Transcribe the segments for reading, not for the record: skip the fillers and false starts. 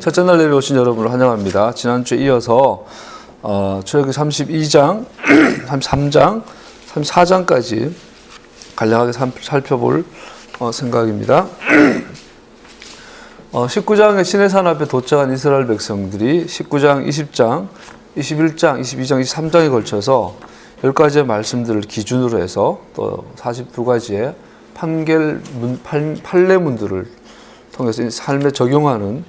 첫째 날 예배 오신 여러분을 환영합니다. 지난주에 이어서 출애굽기 32장, 33장, 34장까지 간략하게 살펴볼 생각입니다. 19장의 시내산 앞에 도착한 이스라엘 백성들이 19장, 20장, 21장, 22장, 23장에 걸쳐서 10가지의 말씀들을 기준으로 해서 또 42가지의 판례문들을 통해서 삶에 적용하는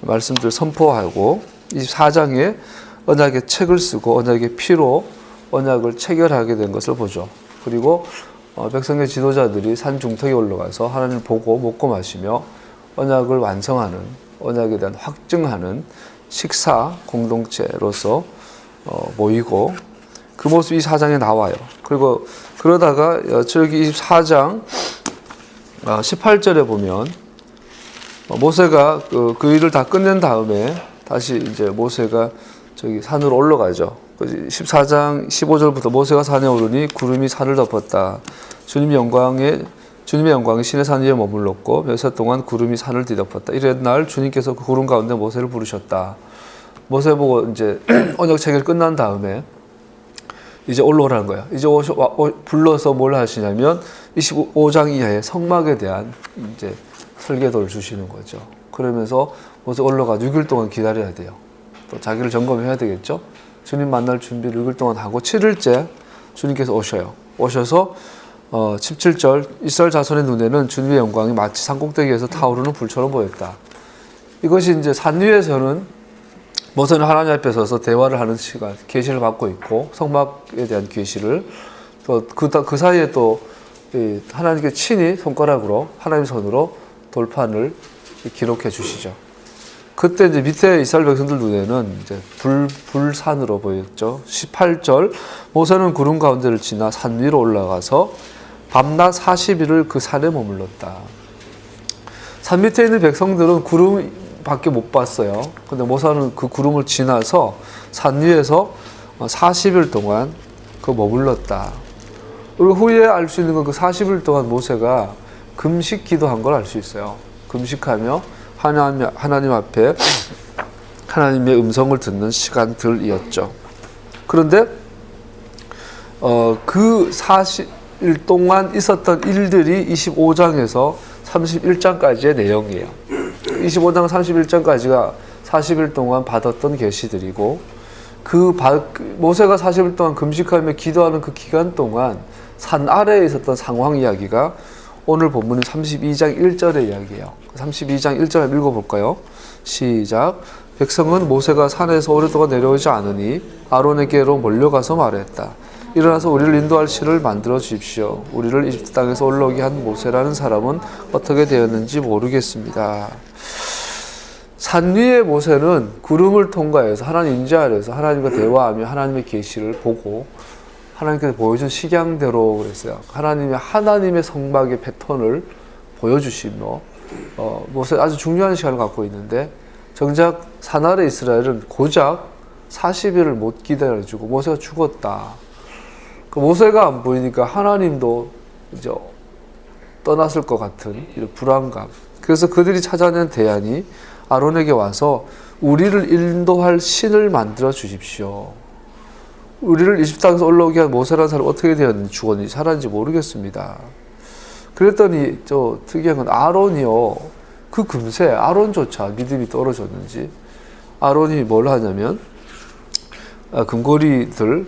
말씀들을 선포하고 24장에 언약의 책을 쓰고 언약의 피로 언약을 체결하게 된 것을 보죠. 그리고 백성의 지도자들이 산 중턱에 올라가서 하나님을 보고 먹고 마시며 언약을 완성하는, 언약에 대한 확증하는 식사 공동체로서 모이고 그 모습이 4장에 나와요. 그리고 그러다가 출애굽기 24장 18절에 보면 모세가 그 일을 다 끝낸 다음에 다시 이제 모세가 저기 산으로 올라가죠. 14장 15절부터 모세가 산에 오르니 구름이 산을 덮었다. 주님의 영광이 시내산 위에 머물렀고 몇해 동안 구름이 산을 뒤덮었다. 이랬날 주님께서 그 구름 가운데 모세를 부르셨다. 모세 보고 이제 언약 체결 끝난 다음에 이제 올라오라는 거야. 이제 불러서 뭘 하시냐면 25장 이하의 성막에 대한 이제 설계도를 주시는 거죠. 그러면서 모세 올라가 6일 동안 기다려야 돼요. 또 자기를 점검해야 되겠죠. 주님 만날 준비를 6일 동안 하고 7일째 주님께서 오셔요. 오셔서 17절 이스라엘 자손의 눈에는 주님의 영광이 마치 산꼭대기에서 타오르는 불처럼 보였다. 이것이 이제 산 위에서는 모세는 하나님 앞에 서서 대화를 하는 시간, 계시를 받고 있고 성막에 대한 계시를 또 그 사이에 또 하나님께 친히 손가락으로 하나님 손으로 돌판을 기록해 주시죠. 그때 이제 밑에 이스라엘 백성들 눈에는 이제 불산으로 보였죠. 18절 모세는 구름 가운데를 지나 산 위로 올라가서 밤낮 40일을 그 산에 머물렀다. 산 밑에 있는 백성들은 구름밖에 못 봤어요. 근데 모세는 그 구름을 지나서 산 위에서 40일 동안 머물렀다. 그리고 후에 알 수 있는 건 그 40일 동안 모세가 금식 기도한 걸 알 수 있어요. 금식하며 하나님 앞에 하나님의 음성을 듣는 시간들이었죠. 그런데 그 40일 동안 있었던 일들이 25장에서 31장까지의 내용이에요. 25장 31장까지가 40일 동안 받았던 계시들이고 모세가 40일 동안 금식하며 기도하는 그 기간 동안 산 아래에 있었던 상황 이야기가 오늘 본문은 32장 1절의 이야기예요. 32장 1절 한번 읽어볼까요? 시작. 백성은 모세가 산에서 오랫동안 내려오지 않으니 아론에게로 몰려가서 말했다. 일어나서 우리를 인도할 신을 만들어 주십시오. 우리를 이집트 땅에서 올라오게 한 모세라는 사람은 어떻게 되었는지 모르겠습니다. 산 위의 모세는 구름을 통과해서 하나님 임재 아래에서 하나님과 대화하며 하나님의 계시를 보고 하나님께서 보여준 식양대로 그랬어요. 하나님의 성막의 패턴을 보여주시며 모세 아주 중요한 시간을 갖고 있는데 정작 산 아래 이스라엘은 고작 40일을 못 기다려주고 모세가 죽었다. 그 모세가 안 보이니까 하나님도 이제 떠났을 것 같은 이런 불안감. 그래서 그들이 찾아낸 대안이 아론에게 와서 우리를 인도할 신을 만들어 주십시오. 우리를 이집트 땅에서 올라오게 한 모세라는 사람이 어떻게 되었는지 죽었는지 살았는지 모르겠습니다. 그랬더니 특이한 건 아론이요. 그 금세 아론조차 믿음이 떨어졌는지 아론이 뭘 하냐면 금고리들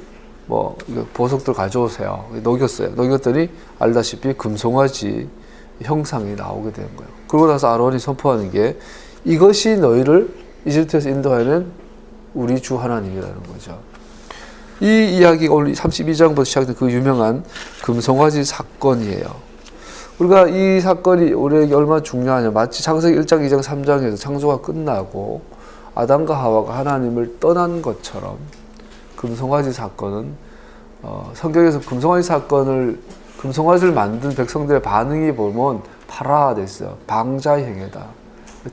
보석들 가져오세요. 녹였어요. 녹였더니 알다시피 금송아지 형상이 나오게 된 거예요. 그러고 나서 아론이 선포하는 게 이것이 너희를 이집트에서 인도하는 우리 주 하나님이라는 거죠. 이 이야기가 오늘 32장부터 시작된 그 유명한 금송아지 사건이에요. 우리가 이 사건이 우리에게 얼마나 중요하냐. 마치 창세기 1장, 2장, 3장에서 창조가 끝나고 아담과 하와가 하나님을 떠난 것처럼 금송아지 사건은 성경에서 금송아지를 만든 백성들의 반응이 보면 파라됐어요. 방자행하다.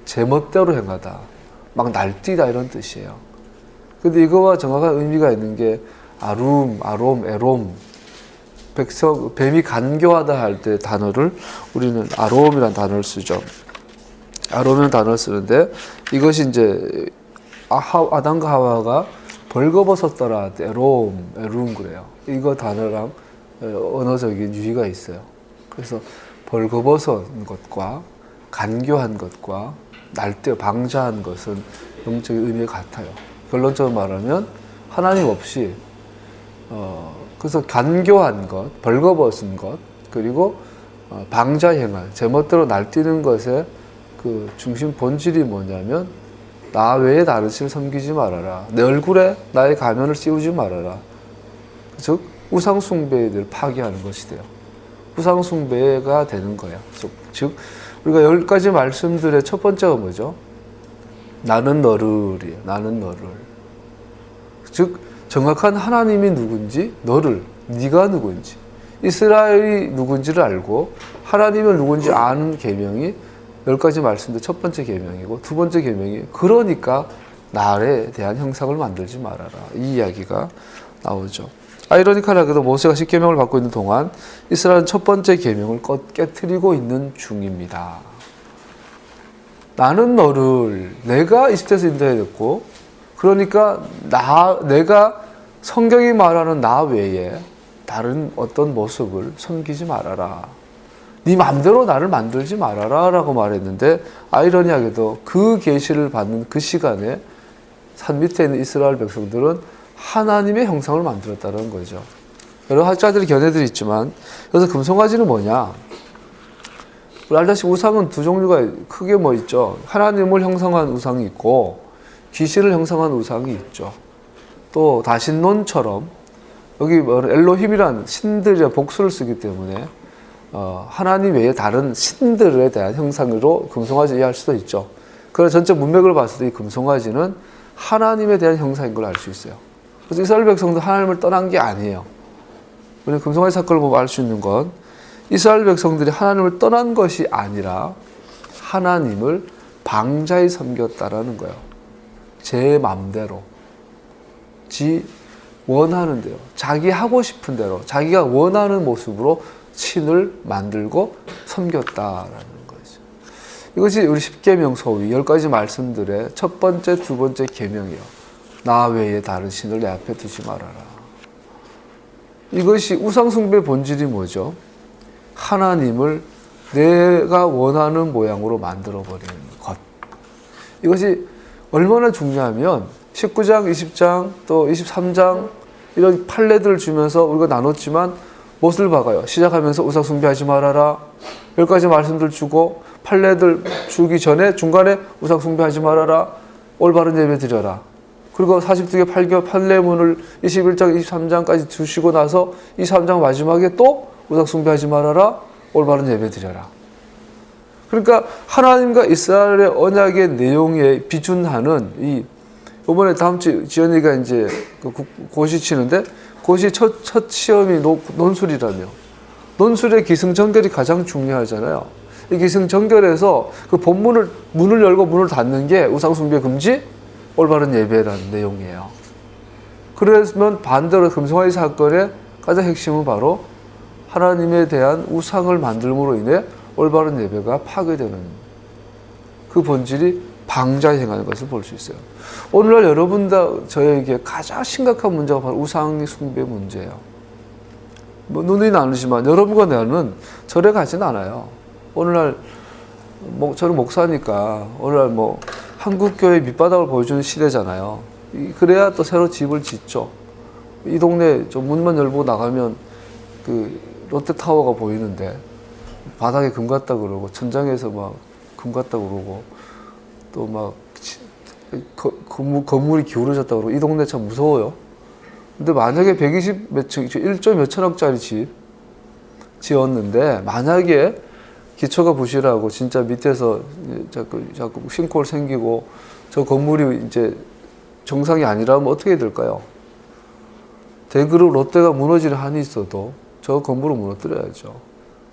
제멋대로 행하다. 막 날뛰다 이런 뜻이에요. 근데 이거와 정확한 의미가 있는 게 아룸, 에롬. 뱀이 간교하다 할 때 단어를 우리는 아롬이라는 단어를 쓰죠. 아롬이라는 단어를 쓰는데 이것이 이제 아담과 하와가 벌거벗었더라 에롬 그래요. 이거 단어랑 언어적인 유의가 있어요. 그래서 벌거벗은 것과 간교한 것과 날뛰어 방자한 것은 영적인 의미가 같아요. 결론적으로 말하면 하나님 없이 그래서 간교한 것, 벌거벗은 것, 그리고 방자 행할, 제멋대로 날뛰는 것의 그 중심 본질이 뭐냐면 나 외에 다른 신을 섬기지 말아라. 내 얼굴에 나의 가면을 씌우지 말아라. 즉 우상 숭배를 파괴하는 것이 돼요. 우상 숭배가 되는 거야. 즉 우리가 10가지 말씀들의 첫 번째가 뭐죠? 나는 너를이에요. 나는 너를. 즉 정확한 하나님이 누군지, 너를, 네가 누군지, 이스라엘이 누군지를 알고 하나님을 누군지 아는 계명이 10가지 말씀들 첫 번째 계명이고, 두 번째 계명이 그러니까 나에 대한 형상을 만들지 말아라. 이 이야기가 나오죠. 아이러니컬하게도 모세가 십계명을 받고 있는 동안 이스라엘은 첫 번째 계명을 깨트리고 있는 중입니다. 나는 너를 내가 이집트에서 인도해냈고, 그러니까 내가 성경이 말하는 나 외에 다른 어떤 모습을 섬기지 말아라. 네 마음대로 나를 만들지 말아라 라고 말했는데, 아이러니하게도 그 계시를 받는 그 시간에 산 밑에 있는 이스라엘 백성들은 하나님의 형상을 만들었다는 거죠. 여러 학자들의 견해들이 있지만, 그래서 금송아지는 뭐냐? 우리 알다시피 우상은 두 종류가 크게 뭐 있죠. 하나님을 형상한 우상이 있고 귀신을 형상한 우상이 있죠. 또 다신론처럼 여기 엘로힘이란 신들의 복수를 쓰기 때문에 하나님 외에 다른 신들에 대한 형상으로 금송아지 이해할 수도 있죠. 그래서 전체 문맥을 봤을 때 이 금송아지는 하나님에 대한 형상인 걸 알 수 있어요. 그래서 이스라엘 백성도 하나님을 떠난 게 아니에요. 우리 금송아지 사건을 보면 알 수 있는 건 이스라엘 백성들이 하나님을 떠난 것이 아니라 하나님을 방자히 섬겼다라는 거예요. 제 맘대로, 지 원하는 대로, 자기 하고 싶은 대로, 자기가 원하는 모습으로 신을 만들고 섬겼다라는 거죠. 이것이 우리 십계명 소위 10가지 말씀들의 첫 번째, 두 번째 계명이에요. 나 외에 다른 신을 내 앞에 두지 말아라. 이것이 우상숭배의 본질이 뭐죠? 하나님을 내가 원하는 모양으로 만들어버리는 것. 이것이 얼마나 중요하면 19장, 20장, 또 23장 이런 판례들을 주면서 우리가 나눴지만 무엇을 박아요? 시작하면서 우상숭배하지 말아라. 10가지 말씀들 주고 판례들 주기 전에 중간에 우상숭배하지 말아라. 올바른 예배 드려라. 그리고 42개 판례문을 21장, 23장까지 주시고 나서 23장 마지막에 또 우상숭배하지 말아라. 올바른 예배 드려라. 그러니까 하나님과 이스라엘의 언약의 내용에 비준하는 이번에 다음 주 지연이가 이제 고시 치는데 고시 첫 시험이 논술이라며. 논술의 기승전결이 가장 중요하잖아요. 이 기승전결에서 그 본문을 문을 열고 문을 닫는 게 우상숭배 금지, 올바른 예배라는 내용이에요. 그러면 반대로 금송아지 사건의 가장 핵심은 바로 하나님에 대한 우상을 만들므로 인해 올바른 예배가 파괴되는 그 본질이 방자히 행하는 것을 볼 수 있어요. 오늘날 여러분 다 저에게 가장 심각한 문제가 바로 우상 숭배 문제예요. 눈이 나누지만 여러분과 나는 절에 가진 않아요. 오늘날 저는 목사니까 오늘날 한국교회 밑바닥을 보여주는 시대잖아요. 그래야 또 새로 집을 짓죠. 이 동네 좀 문만 열고 나가면 그 롯데타워가 보이는데 바닥에 금 같다 그러고 천장에서 막 금 같다 그러고 또 막 건물이 기울어졌다 그러고 이 동네 참 무서워요. 근데 만약에 120 몇 층, 1조 몇 천억짜리 집 지었는데 만약에 기초가 부실하고 진짜 밑에서 자꾸 싱크홀 생기고 저 건물이 이제 정상이 아니라면 어떻게 될까요? 대그룹 롯데가 무너지는 한이 있어도 저 건물을 무너뜨려야죠.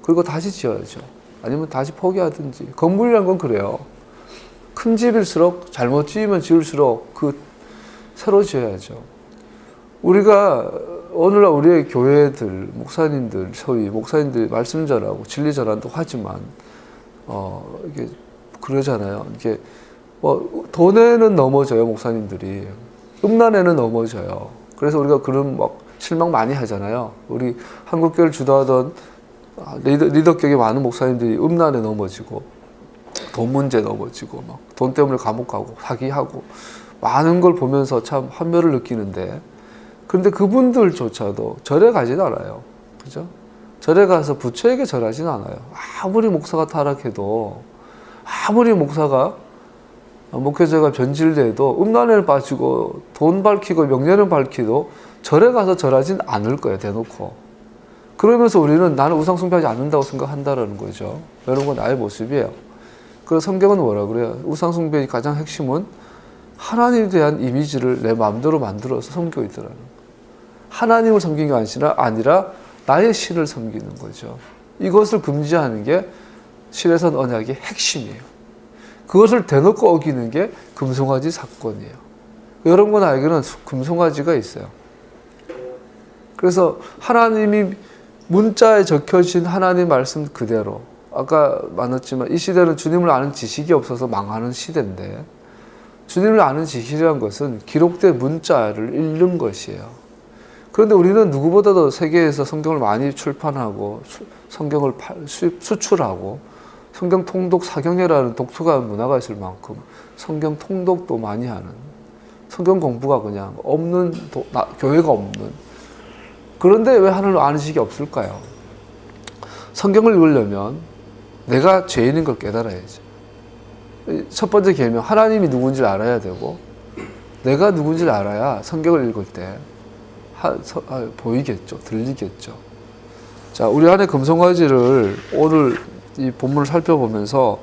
그리고 다시 지어야죠. 아니면 다시 포기하든지. 건물이란 건 그래요. 큰 집일수록 잘못 지으면 지을수록 새로 지어야죠. 우리가 오늘날 우리의 교회들, 목사님들, 소위 목사님들이 말씀 전하고 진리 전환도 하지만 이게 그러잖아요. 이게 뭐 돈에는 넘어져요, 목사님들이. 음란에는 넘어져요. 그래서 우리가 그런 막 실망 많이 하잖아요. 우리 한국교회를 주도하던 리더격의 많은 목사님들이 음란에 넘어지고 돈 문제 넘어지고 막 돈 때문에 감옥 가고 사기하고 많은 걸 보면서 참 환멸을 느끼는데, 그런데 그분들조차도 절에 가진 않아요. 그죠? 절에 가서 부처에게 절하진 않아요. 아무리 목사가 타락해도, 아무리 목사가 목회자가 변질돼도, 음란에 빠지고 돈 밝히고 명예는 밝히도 절에 가서 절하진 않을 거예요, 대놓고. 그러면서 우리는 나는 우상 숭배하지 않는다고 생각한다라는 거죠. 이런 건 나의 모습이에요. 그래서 성경은 뭐라 그래요? 우상 숭배의 가장 핵심은 하나님에 대한 이미지를 내 마음대로 만들어서 섬기고 있더라는 거예요. 하나님을 섬기는 게 아니라 나의 신을 섬기는 거죠. 이것을 금지하는 게 신에선 언약의 핵심이에요. 그것을 대놓고 어기는 게 금송아지 사건이에요. 여러분과 나에게는 금송아지가 있어요. 그래서 하나님이 문자에 적혀진 하나님 말씀 그대로, 아까 말했지만 이 시대는 주님을 아는 지식이 없어서 망하는 시대인데, 주님을 아는 지식이란 것은 기록된 문자를 읽는 것이에요. 그런데 우리는 누구보다도 세계에서 성경을 많이 출판하고 성경을 수출하고 성경 통독 사경회라는 독서가 문화가 있을 만큼 성경 통독도 많이 하는, 성경 공부가 그냥 없는 교회가 없는. 그런데 왜 하나님을 아는 지식이 없을까요? 성경을 읽으려면 내가 죄인인 걸 깨달아야죠. 첫 번째 계명, 하나님이 누군지를 알아야 되고, 내가 누군지를 알아야 성경을 읽을 때 보이겠죠, 들리겠죠. 자, 우리 안에 금송아지를 오늘 이 본문을 살펴보면서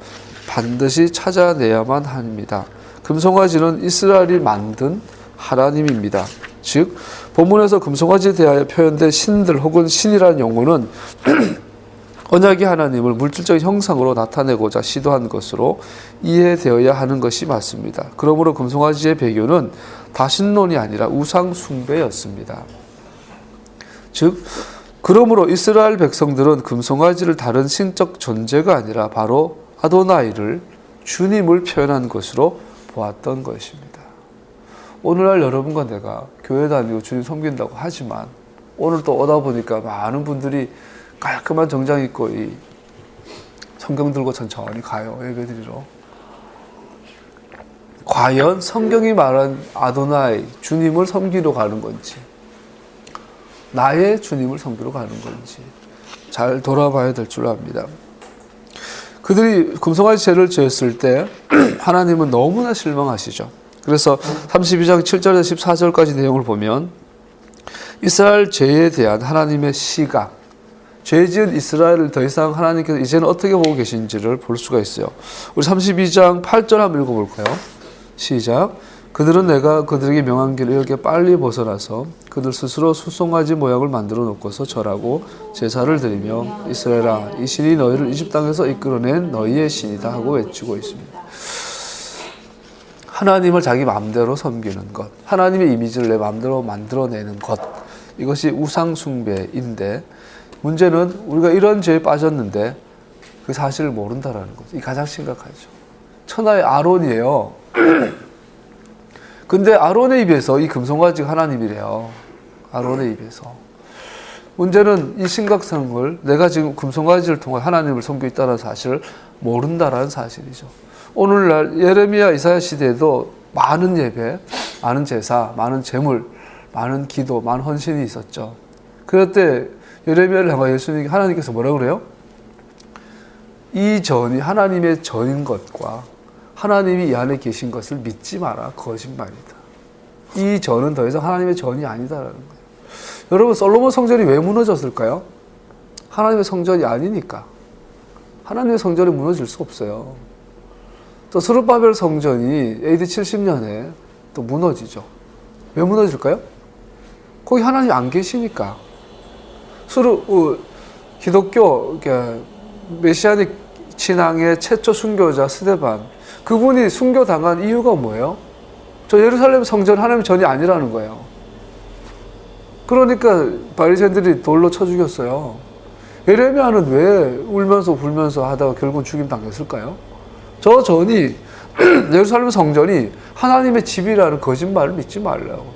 반드시 찾아내야만 합니다. 금송아지는 이스라엘이 만든 하나님입니다. 즉, 본문에서 금송아지에 대하여 표현된 신들 혹은 신이라는 용어는 언약의 하나님을 물질적인 형상으로 나타내고자 시도한 것으로 이해되어야 하는 것이 맞습니다. 그러므로 금송아지의 배교는 다신론이 아니라 우상 숭배였습니다. 즉, 그러므로 이스라엘 백성들은 금송아지를 다른 신적 존재가 아니라 바로 아도나이를, 주님을 표현한 것으로 보았던 것입니다. 오늘날 여러분과 내가 교회 다니고 주님 섬긴다고 하지만 오늘 또 오다 보니까 많은 분들이 깔끔한 정장 입고 이 성경 들고 천천히 가요, 예배드리러. 과연 성경이 말한 아도나이, 주님을 섬기러 가는 건지, 나의 주님을 섬기러 가는 건지 잘 돌아봐야 될 줄 압니다. 그들이 금송아지 죄를 지었을 때 하나님은 너무나 실망하시죠. 그래서 32장 7절에서 14절까지 내용을 보면 이스라엘 죄에 대한 하나님의 시각, 죄 지은 이스라엘을 더 이상 하나님께서 이제는 어떻게 보고 계신지를 볼 수가 있어요. 우리 32장 8절 한번 읽어볼까요? 시작. 그들은 내가 그들에게 명한 길을 이렇게 빨리 벗어나서 그들 스스로 수송아지 모양을 만들어 놓고서 절하고 제사를 드리며 이스라엘아, 이 신이 너희를 이집 땅에서 이끌어낸 너희의 신이다 하고 외치고 있습니다. 하나님을 자기 마음대로 섬기는 것, 하나님의 이미지를 내 마음대로 만들어내는 것, 이것이 우상 숭배인데, 문제는 우리가 이런 죄에 빠졌는데 그 사실을 모른다라는 거죠. 이 가장 심각하죠. 천하의 아론이에요. 근데 아론의 입에서 이 금송아지가 하나님이래요. 아론의 입에서. 문제는 이 심각성을 내가 지금 금송아지를 통해 하나님을 섬기고 있다는 사실을 모른다라는 사실이죠. 오늘날 예레미야 이사야 시대에도 많은 예배, 많은 제사, 많은 제물, 많은 기도, 많은 헌신이 있었죠. 그럴 때 예레미야를 향하여 하나님께서 뭐라 그래요? 이 전이 하나님의 전인 것과 하나님이 이 안에 계신 것을 믿지 마라. 거짓말이다. 이 전은 더 이상 하나님의 전이 아니다라는 거예요. 여러분, 솔로몬 성전이 왜 무너졌을까요? 하나님의 성전이 아니니까. 하나님의 성전이 무너질 수 없어요. 또 스룹바벨 성전이 AD 70년에 또 무너지죠. 왜 무너질까요? 거기 하나님이 안 계시니까. 기독교 메시아닉 신앙의 최초 순교자 스데반, 그분이 순교당한 이유가 뭐예요? 저 예루살렘 성전 하나님의 전이 아니라는 거예요. 그러니까 바리새인들이 돌로 쳐 죽였어요. 예레미야는 왜 울면서 불면서 하다가 결국은 죽임 당했을까요? 저 전이 예루살렘 성전이 하나님의 집이라는 거짓말을 믿지 말라고.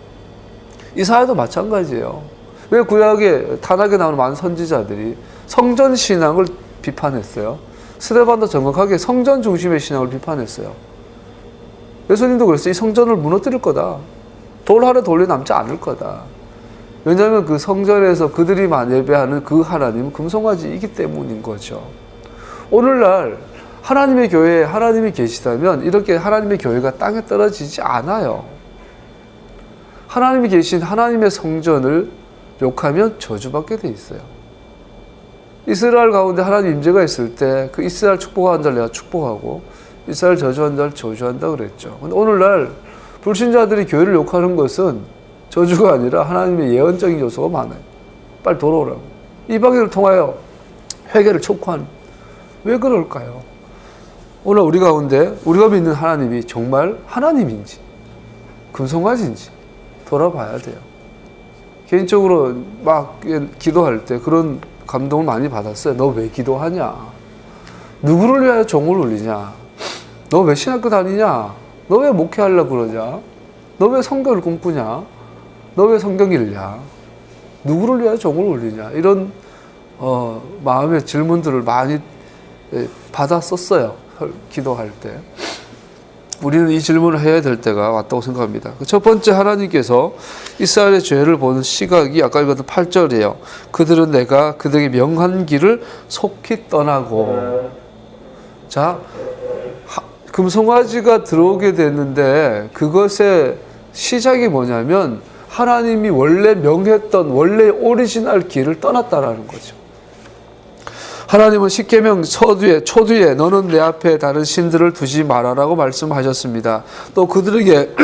이사야도 마찬가지예요. 왜 구약에 타락에 나오는 많은 선지자들이 성전 신앙을 비판했어요? 스데반도 정확하게 성전 중심의 신앙을 비판했어요. 예수님도 그랬어요. 이 성전을 무너뜨릴 거다. 돌 하나 돌려 남지 않을 거다. 왜냐하면 그 성전에서 그들이만 예배하는 그 하나님은 금송아지이기 때문인 거죠. 오늘날 하나님의 교회에 하나님이 계시다면 이렇게 하나님의 교회가 땅에 떨어지지 않아요. 하나님이 계신 하나님의 성전을 욕하면 저주받게 돼 있어요. 이스라엘 가운데 하나님 임재가 있을 때 그 이스라엘 축복한 자를 내가 축복하고 이스라엘 저주한 자를 저주한다 그랬죠. 근데 오늘날 불신자들이 교회를 욕하는 것은 저주가 아니라 하나님의 예언적인 요소가 많아요. 빨리 돌아오라고. 이방인을 통하여 회개를 촉구하는. 왜 그럴까요? 오늘 우리 가운데 우리가 믿는 하나님이 정말 하나님인지 금송아지인지 돌아봐야 돼요. 개인적으로 막 기도할 때 그런 감동을 많이 받았어요. 너 왜 기도하냐? 누구를 위하여 종을 울리냐? 너 왜 신학교 다니냐? 너 왜 목회하려고 그러냐? 너 왜 성경을 꿈꾸냐? 너 왜 성경 읽냐? 누구를 위하여 종을 울리냐? 이런 마음의 질문들을 많이 받았었어요. 기도할 때. 우리는 이 질문을 해야 될 때가 왔다고 생각합니다. 첫 번째, 하나님께서 이스라엘의 죄를 보는 시각이 아까 읽었던 8절이에요. 그들은 내가 그들에게 명한 길을 속히 떠나고. 자, 금송아지가 들어오게 됐는데 그것의 시작이 뭐냐면 하나님이 원래 명했던 원래 오리지널 길을 떠났다라는 거죠. 하나님은 십계명 초두에 너는 내 앞에 다른 신들을 두지 말아라고 말씀하셨습니다. 또 그들에게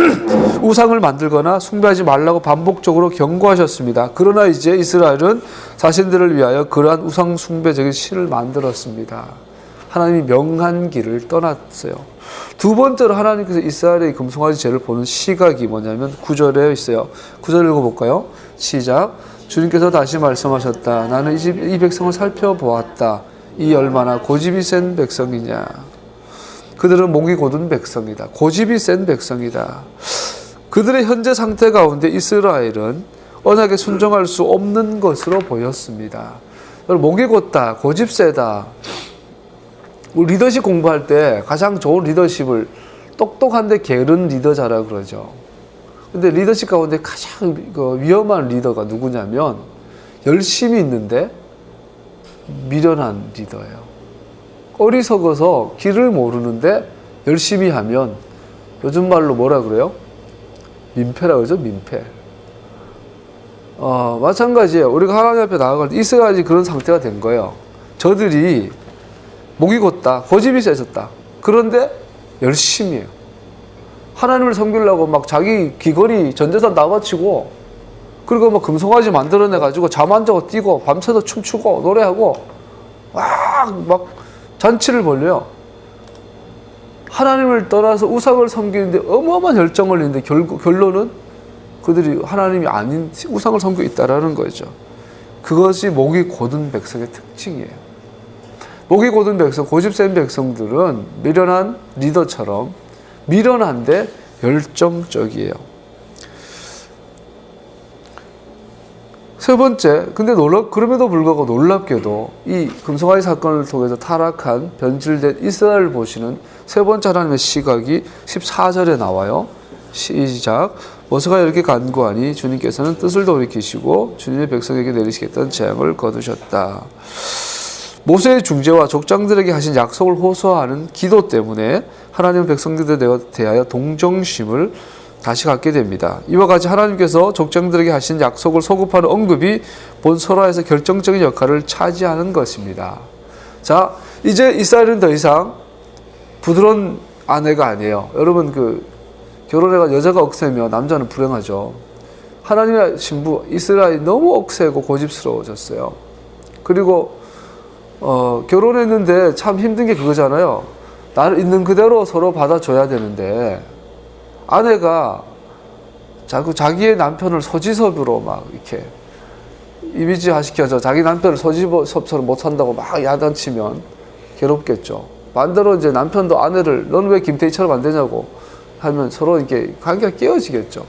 우상을 만들거나 숭배하지 말라고 반복적으로 경고하셨습니다. 그러나 이제 이스라엘은 자신들을 위하여 그러한 우상 숭배적인 신을 만들었습니다. 하나님이 명한 길을 떠났어요. 두 번째로 하나님께서 이스라엘의 금송아지 죄를 보는 시각이 뭐냐면 9절에 있어요. 9절 읽어볼까요? 시작. 주님께서 다시 말씀하셨다. 나는 이 백성을 살펴보았다. 이 얼마나 고집이 센 백성이냐. 그들은 목이 곧은 백성이다. 고집이 센 백성이다. 그들의 현재 상태 가운데 이스라엘은 언약에 순종할 수 없는 것으로 보였습니다. 목이 곧다. 고집 세다. 우리 리더십 공부할 때 가장 좋은 리더십을 똑똑한데 게으른 리더자라 그러죠. 근데 리더십 가운데 가장 위험한 리더가 누구냐면 열심히 있는데 미련한 리더예요. 어리석어서 길을 모르는데 열심히 하면 요즘 말로 뭐라 그래요? 민폐라 그러죠. 민폐. 마찬가지예요. 우리가 하나님 앞에 나아갈 때 이스라엘이 그런 상태가 된 거예요. 저들이 목이 곧다. 고집이 세졌다. 그런데 열심히 해요. 하나님을 섬기려고 막 자기 귀걸이 전재산 다 바치고 그리고 막 금송아지 만들어내가지고 잠 안 자고 뛰고 밤새도 춤추고 노래하고 막 잔치를 벌려요. 하나님을 떠나서 우상을 섬기는데 어마어마한 열정을 내는데 결론은 그들이 하나님이 아닌 우상을 섬기고 있다라는 거죠. 그것이 목이 곧은 백성의 특징이에요. 목이 곧은 백성, 고집 센 백성들은 미련한 리더처럼 미련한데 열정적이에요. 세 번째, 근데 그럼에도 불구하고 놀랍게도 이 금송아지 사건을 통해서 타락한 변질된 이스라엘을 보시는 세 번째 하나님의 시각이 14절에 나와요. 시작. 모세가 이렇게 간구하니 주님께서는 뜻을 돌이키시고 주님의 백성에게 내리시겠다는 재앙을 거두셨다. 모세의 중재와 족장들에게 하신 약속을 호소하는 기도 때문에 하나님은 백성들에 대하여 동정심을 다시 갖게 됩니다. 이와 같이 하나님께서 족장들에게 하신 약속을 소급하는 언급이 본 설화에서 결정적인 역할을 차지하는 것입니다. 자, 이제 이스라엘은 더 이상 부드러운 아내가 아니에요. 여러분 결혼해가 여자가 억세면 남자는 불행하죠. 하나님의 신부 이스라엘이 너무 억세고 고집스러워졌어요. 그리고 결혼했는데 참 힘든 게 그거잖아요. 나를 있는 그대로 서로 받아줘야 되는데 아내가 자기의 남편을 소지섭으로 막 이렇게 이미지화 시켜서 자기 남편을 소지섭처럼 못 산다고 막 야단치면 괴롭겠죠. 반대로 이제 남편도 아내를 너는 왜 김태희처럼 안 되냐고 하면 서로 이렇게 관계가 깨어지겠죠.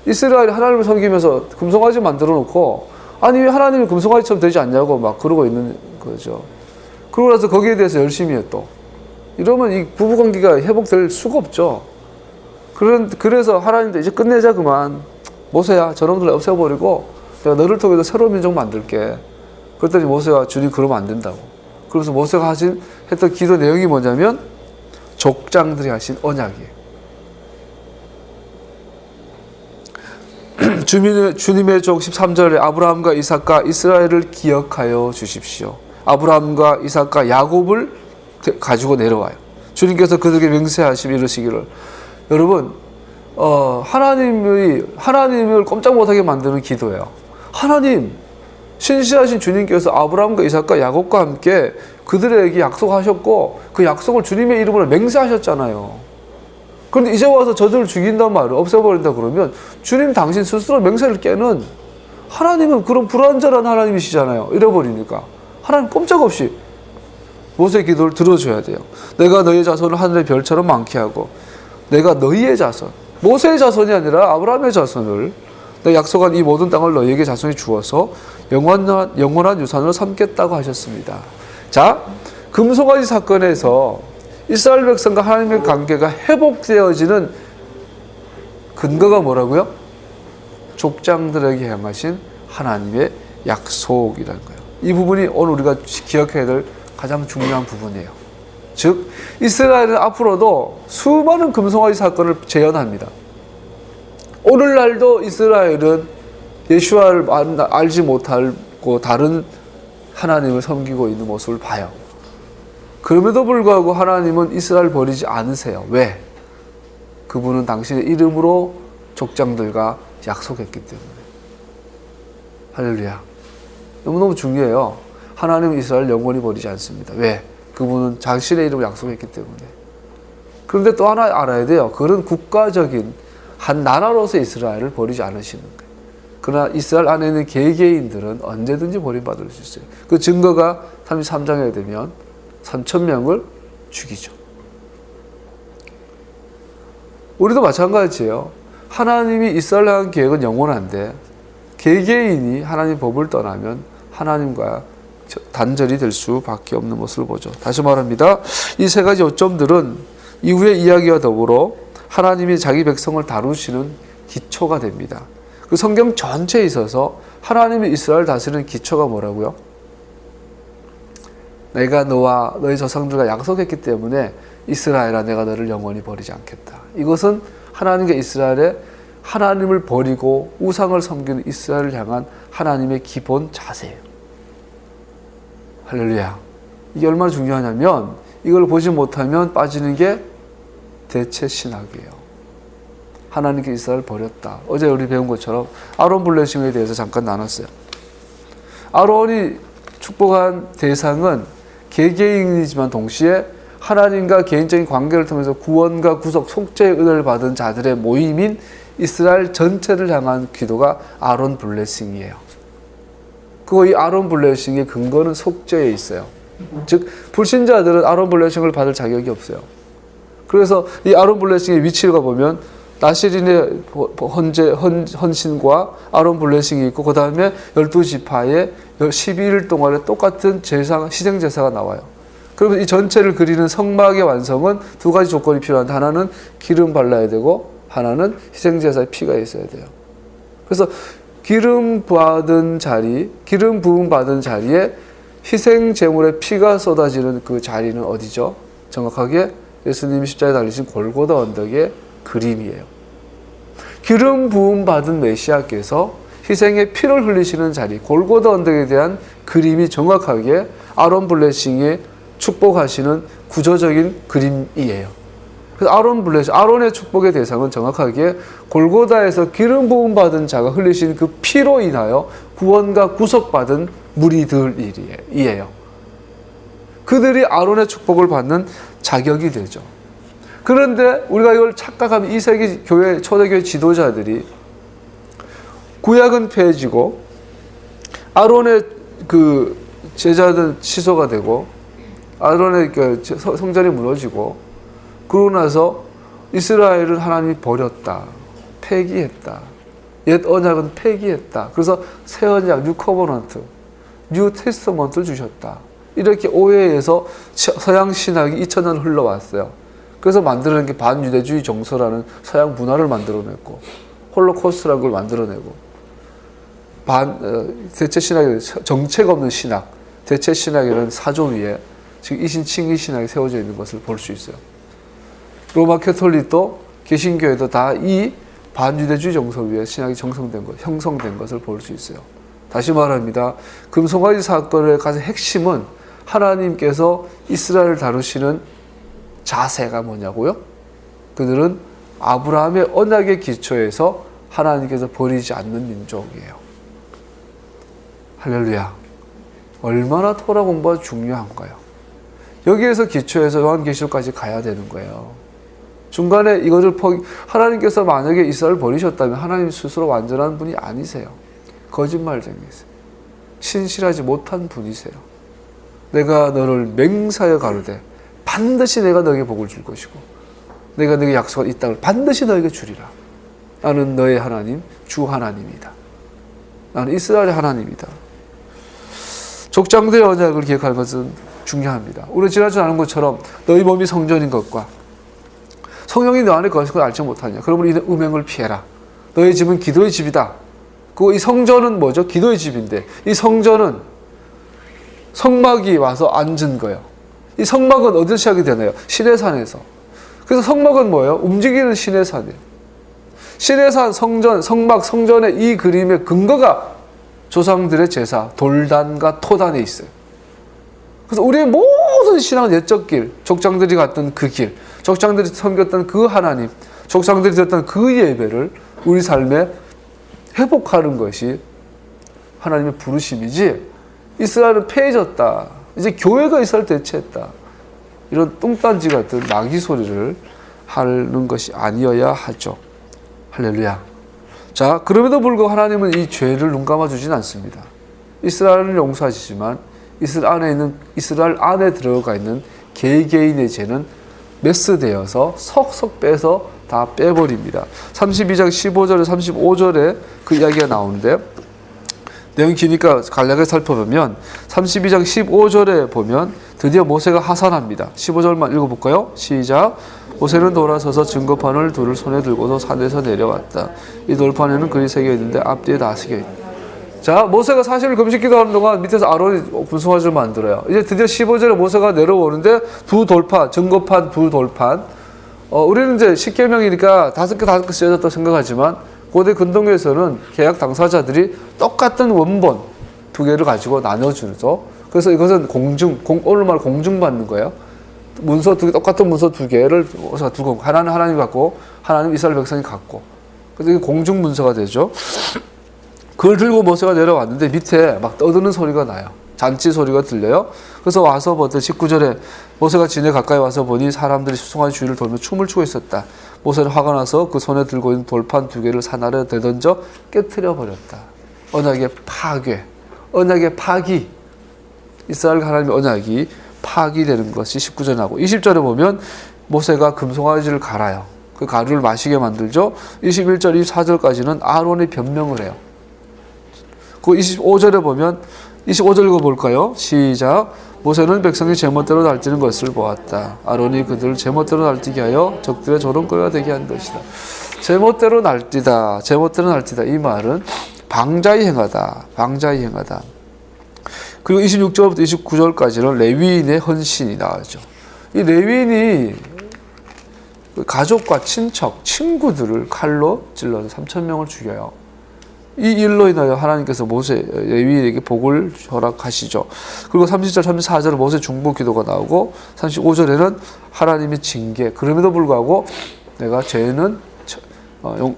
이스라엘이 하나님을 섬기면서 금송아지 만들어 놓고 아니 왜 하나님이 금송아지처럼 되지 않냐고 막 그러고 있는 거죠. 그러고 나서 거기에 대해서 열심히 해 또. 이러면 이 부부관계가 회복될 수가 없죠. 그래서 하나님도 이제 끝내자 그만. 모세야 저놈들 없애버리고 내가 너를 통해서 새로운 민족 만들게. 그랬더니 모세가 주님 그러면 안 된다고. 그래서 모세가 했던 기도 내용이 뭐냐면 족장들이 하신 언약이에요. 주님의 종 13절에 아브라함과 이삭과 이스라엘을 기억하여 주십시오. 아브라함과 이삭과 야곱을 가지고 내려와요. 주님께서 그들에게 맹세하시며 이러시기를 여러분 하나님을 꼼짝 못하게 만드는 기도예요. 하나님 신실하신 주님께서 아브라함과 이삭과 야곱과 함께 그들에게 약속하셨고 그 약속을 주님의 이름으로 맹세하셨잖아요. 그런데 이제 와서 저들을 죽인단 말이에요. 없애버린다 그러면 주님 당신 스스로 맹세를 깨는 하나님은 그런 불완전한 하나님이시잖아요. 잃어버리니까 하나님 꼼짝없이 모세의 기도를 들어줘야 돼요. 내가 너희의 자손을 하늘의 별처럼 많게 하고 내가 너희의 자손 모세의 자손이 아니라 아브라함의 자손을 내가 약속한 이 모든 땅을 너희에게 자손이 주어서 영원한 유산으로 삼겠다고 하셨습니다. 자, 금송아지 사건에서 이스라엘 백성과 하나님의 관계가 회복되어지는 근거가 뭐라고요? 족장들에게 향하신 하나님의 약속이라는 거예요. 이 부분이 오늘 우리가 기억해야 될 가장 중요한 부분이에요. 즉 이스라엘은 앞으로도 수많은 금송아지 사건을 재현합니다. 오늘날도 이스라엘은 예수와를 알지 못하고 다른 하나님을 섬기고 있는 모습을 봐요. 그럼에도 불구하고 하나님은 이스라엘 버리지 않으세요. 왜? 그분은 당신의 이름으로 족장들과 약속했기 때문에. 할렐루야. 너무너무 중요해요. 하나님은 이스라엘 영원히 버리지 않습니다. 왜? 그분은 당신의 이름을 약속했기 때문에. 그런데 또 하나 알아야 돼요. 그런 국가적인 한 나라로서 이스라엘을 버리지 않으시는 거예요. 그러나 이스라엘 안에 있는 개개인들은 언제든지 버림받을 수 있어요. 그 증거가 33장에 되면 3,000명을 죽이죠. 우리도 마찬가지예요. 하나님이 이스라엘 향한 계획은 영원한데 개개인이 하나님 법을 떠나면 하나님과 단절이 될 수밖에 없는 모습을 보죠. 다시 말합니다. 이 세 가지 요점들은 이후의 이야기와 더불어 하나님이 자기 백성을 다루시는 기초가 됩니다. 그 성경 전체에 있어서 하나님이 이스라엘 다스리는 기초가 뭐라고요? 내가 너와 너희 조상들과 약속했기 때문에 이스라엘아 내가 너를 영원히 버리지 않겠다. 이것은 하나님과 이스라엘의 하나님을 버리고 우상을 섬기는 이스라엘을 향한 하나님의 기본 자세예요. 할렐루야. 이게 얼마나 중요하냐면 이걸 보지 못하면 빠지는 게 대체 신학이에요. 하나님께 이스라엘을 버렸다. 어제 우리 배운 것처럼 아론 블레싱에 대해서 잠깐 나눴어요. 아론이 축복한 대상은 개개인이지만 동시에 하나님과 개인적인 관계를 통해서 구원과 구속, 속죄의 은혜를 받은 자들의 모임인 이스라엘 전체를 향한 기도가 아론 블레싱이에요. 이 아론 블레싱의 근거는 속죄에 있어요. 즉 불신자들은 아론 블레싱을 받을 자격이 없어요. 그래서 이 아론 블레싱의 위치가 보면 나시린의 헌신과 아론 블레싱이 있고 그 다음에 12지파의 12일 동안에 똑같은 희생 제사가 나와요. 그러면 이 전체를 그리는 성막의 완성은 두 가지 조건이 필요한데 하나는 기름 발라야 되고 하나는 희생 제사의 피가 있어야 돼요. 그래서 기름 부음 받은 자리에 희생 제물의 피가 쏟아지는 그 자리는 어디죠? 정확하게 예수님이 십자가에 달리신 골고다 언덕의 그림이에요. 기름 부음 받은 메시아께서 희생의 피를 흘리시는 자리, 골고다 언덕에 대한 그림이 정확하게 아론 블레싱이 축복하시는 구조적인 그림이에요. 그래서 아론의 축복의 대상은 정확하게 골고다에서 기름 부음 받은 자가 흘리신 그 피로 인하여 구원과 구속받은 무리들이에요. 그들이 아론의 축복을 받는 자격이 되죠. 그런데 우리가 이걸 착각하면 2세기 교회, 초대교회 지도자들이 구약은 폐해지고 아론의 그 제자들은 취소가 되고 아론의 성전이 무너지고, 그러고 나서 이스라엘은 하나님이 버렸다, 폐기했다, 옛 언약은 폐기했다, 그래서 새 언약, 뉴 커버넌트, 뉴 테스터먼트를 주셨다, 이렇게 오해해서 서양 신학이 2000년 흘러왔어요. 그래서 만들어낸 게 반유대주의 정서라는 서양 문화를 만들어냈고, 홀로코스트라는 걸 만들어내고, 대체 신학이 정책 없는 신학, 대체 신학이라는 사조 위에 지금 이신칭의 신학이 세워져 있는 것을 볼 수 있어요. 로마 캐톨릭도 개신교회도 다 이 반유대주의 정서 위에 신학이 형성된 것을 볼 수 있어요. 다시 말합니다. 금송아지 사건의 가장 핵심은 하나님께서 이스라엘을 다루시는 자세가 뭐냐고요? 그들은 아브라함의 언약의 기초에서 하나님께서 버리지 않는 민족이에요. 할렐루야. 얼마나 토라 공부가 중요한가요? 여기에서 기초해서 요한계시록까지 가야 되는 거예요. 중간에 이것을 하나님께서 만약에 이스라엘을 버리셨다면 하나님 스스로 완전한 분이 아니세요. 거짓말쟁이세요. 신실하지 못한 분이세요. 내가 너를 맹사여 가로되 반드시 내가 너에게 복을 줄 것이고 내가 너에게 약속한 이 땅을 반드시 너에게 주리라. 나는 너의 하나님 주 하나님이다. 나는 이스라엘의 하나님이다. 족장들의 언약을 기억하는 것은 중요합니다. 우리 지나지 않은 것처럼 너희 몸이 성전인 것과 성령이 너 안에 거하신 걸 알지 못하냐. 그러므로 이 음행을 피해라. 너희 집은 기도의 집이다. 그리고 이 성전은 뭐죠? 기도의 집인데 이 성전은 성막이 와서 앉은 거예요. 이 성막은 어디서 시작이 되나요? 시내산에서. 그래서 성막은 뭐예요? 움직이는 시내산이에요. 시내산, 성전, 성막, 성전의 이 그림의 근거가 조상들의 제사, 돌단과 토단에 있어요. 그래서 우리의 모든 신앙은 옛적 길, 족장들이 갔던 그 길, 족장들이 섬겼던 그 하나님, 족장들이 드렸던 그 예배를 우리 삶에 회복하는 것이 하나님의 부르심이지, 이스라엘은 폐해졌다, 이제 교회가 이스라엘 대체했다, 이런 뚱딴지 같은 마귀 소리를 하는 것이 아니어야 하죠. 할렐루야. 자, 그럼에도 불구하고 하나님은 이 죄를 눈감아 주진 않습니다. 이스라엘을 용서하시지만 이스라엘 안에 들어가 있는 개개인의 죄는 메스되어서 석석 빼서 다 빼버립니다. 32장 15절에 35절에 그 이야기가 나오는데, 내용이 기니까 간략하게 살펴보면 32장 15절에 보면 드디어 모세가 하산합니다. 15절만 읽어볼까요? 시작. 모세는 돌아서서 증거판을 둘을 손에 들고서 산에서 내려왔다. 이 돌판에는 글이 새겨 있는데 앞뒤에 다 새겨 있다. 자, 모세가 40일 금식 기도하는 동안 밑에서 아론이 분송아지를 만들어요. 이제 드디어 15절에 모세가 내려오는데 두 돌판, 증거판 두 돌판. 우리는 이제 10계명이니까 5개 쓰여졌다고 생각하지만 고대 근동에서는 계약 당사자들이 똑같은 원본 두 개를 가지고 나눠주죠. 그래서 이것은 오늘 말 공증받는 거예요. 문서 두 개, 똑같은 문서 두 개를 두고, 하나는 하나님 갖고, 하나는 이스라엘 백성이 갖고. 그래서 이게 공중 문서가 되죠. 그걸 들고 모세가 내려왔는데 밑에 막 떠드는 소리가 나요. 잔치 소리가 들려요. 그래서 와서 보더니 19절에 모세가 진에 가까이 와서 보니 사람들이 수송아지 주위를 돌며 춤을 추고 있었다. 모세는 화가 나서 그 손에 들고 있는 돌판 두 개를 산 아래 내던져 깨트려 버렸다. 언약의 파괴, 언약의 파기. 이스라엘 하나님의 언약이 파기되는 것이 19절에 나오고, 20절에 보면 모세가 금송아지를 갈아요. 그 가루를 마시게 만들죠. 21절, 24절까지는 아론이 변명을 해요. 그 25절에 보면, 25절 읽어볼까요? 시작. 모세는 백성이 제멋대로 날뛰는 것을 보았다. 아론이 그들을 제멋대로 날뛰게 하여 적들의 조롱거리가 되게 한 것이다. 제멋대로 날뛰다, 제멋대로 날뛰다. 이 말은 방자히 행하다, 방자히 행하다. 그리고 26절부터 29절까지는 레위인의 헌신이 나오죠. 이 레위인이 가족과 친척, 친구들을 칼로 찔러서 3,000명을 죽여요. 이 일로 인하여 하나님께서 모세, 레위인에게 복을 허락하시죠. 그리고 30절, 34절은 모세 중보 기도가 나오고, 35절에는 하나님의 징계. 그럼에도 불구하고 내가 죄는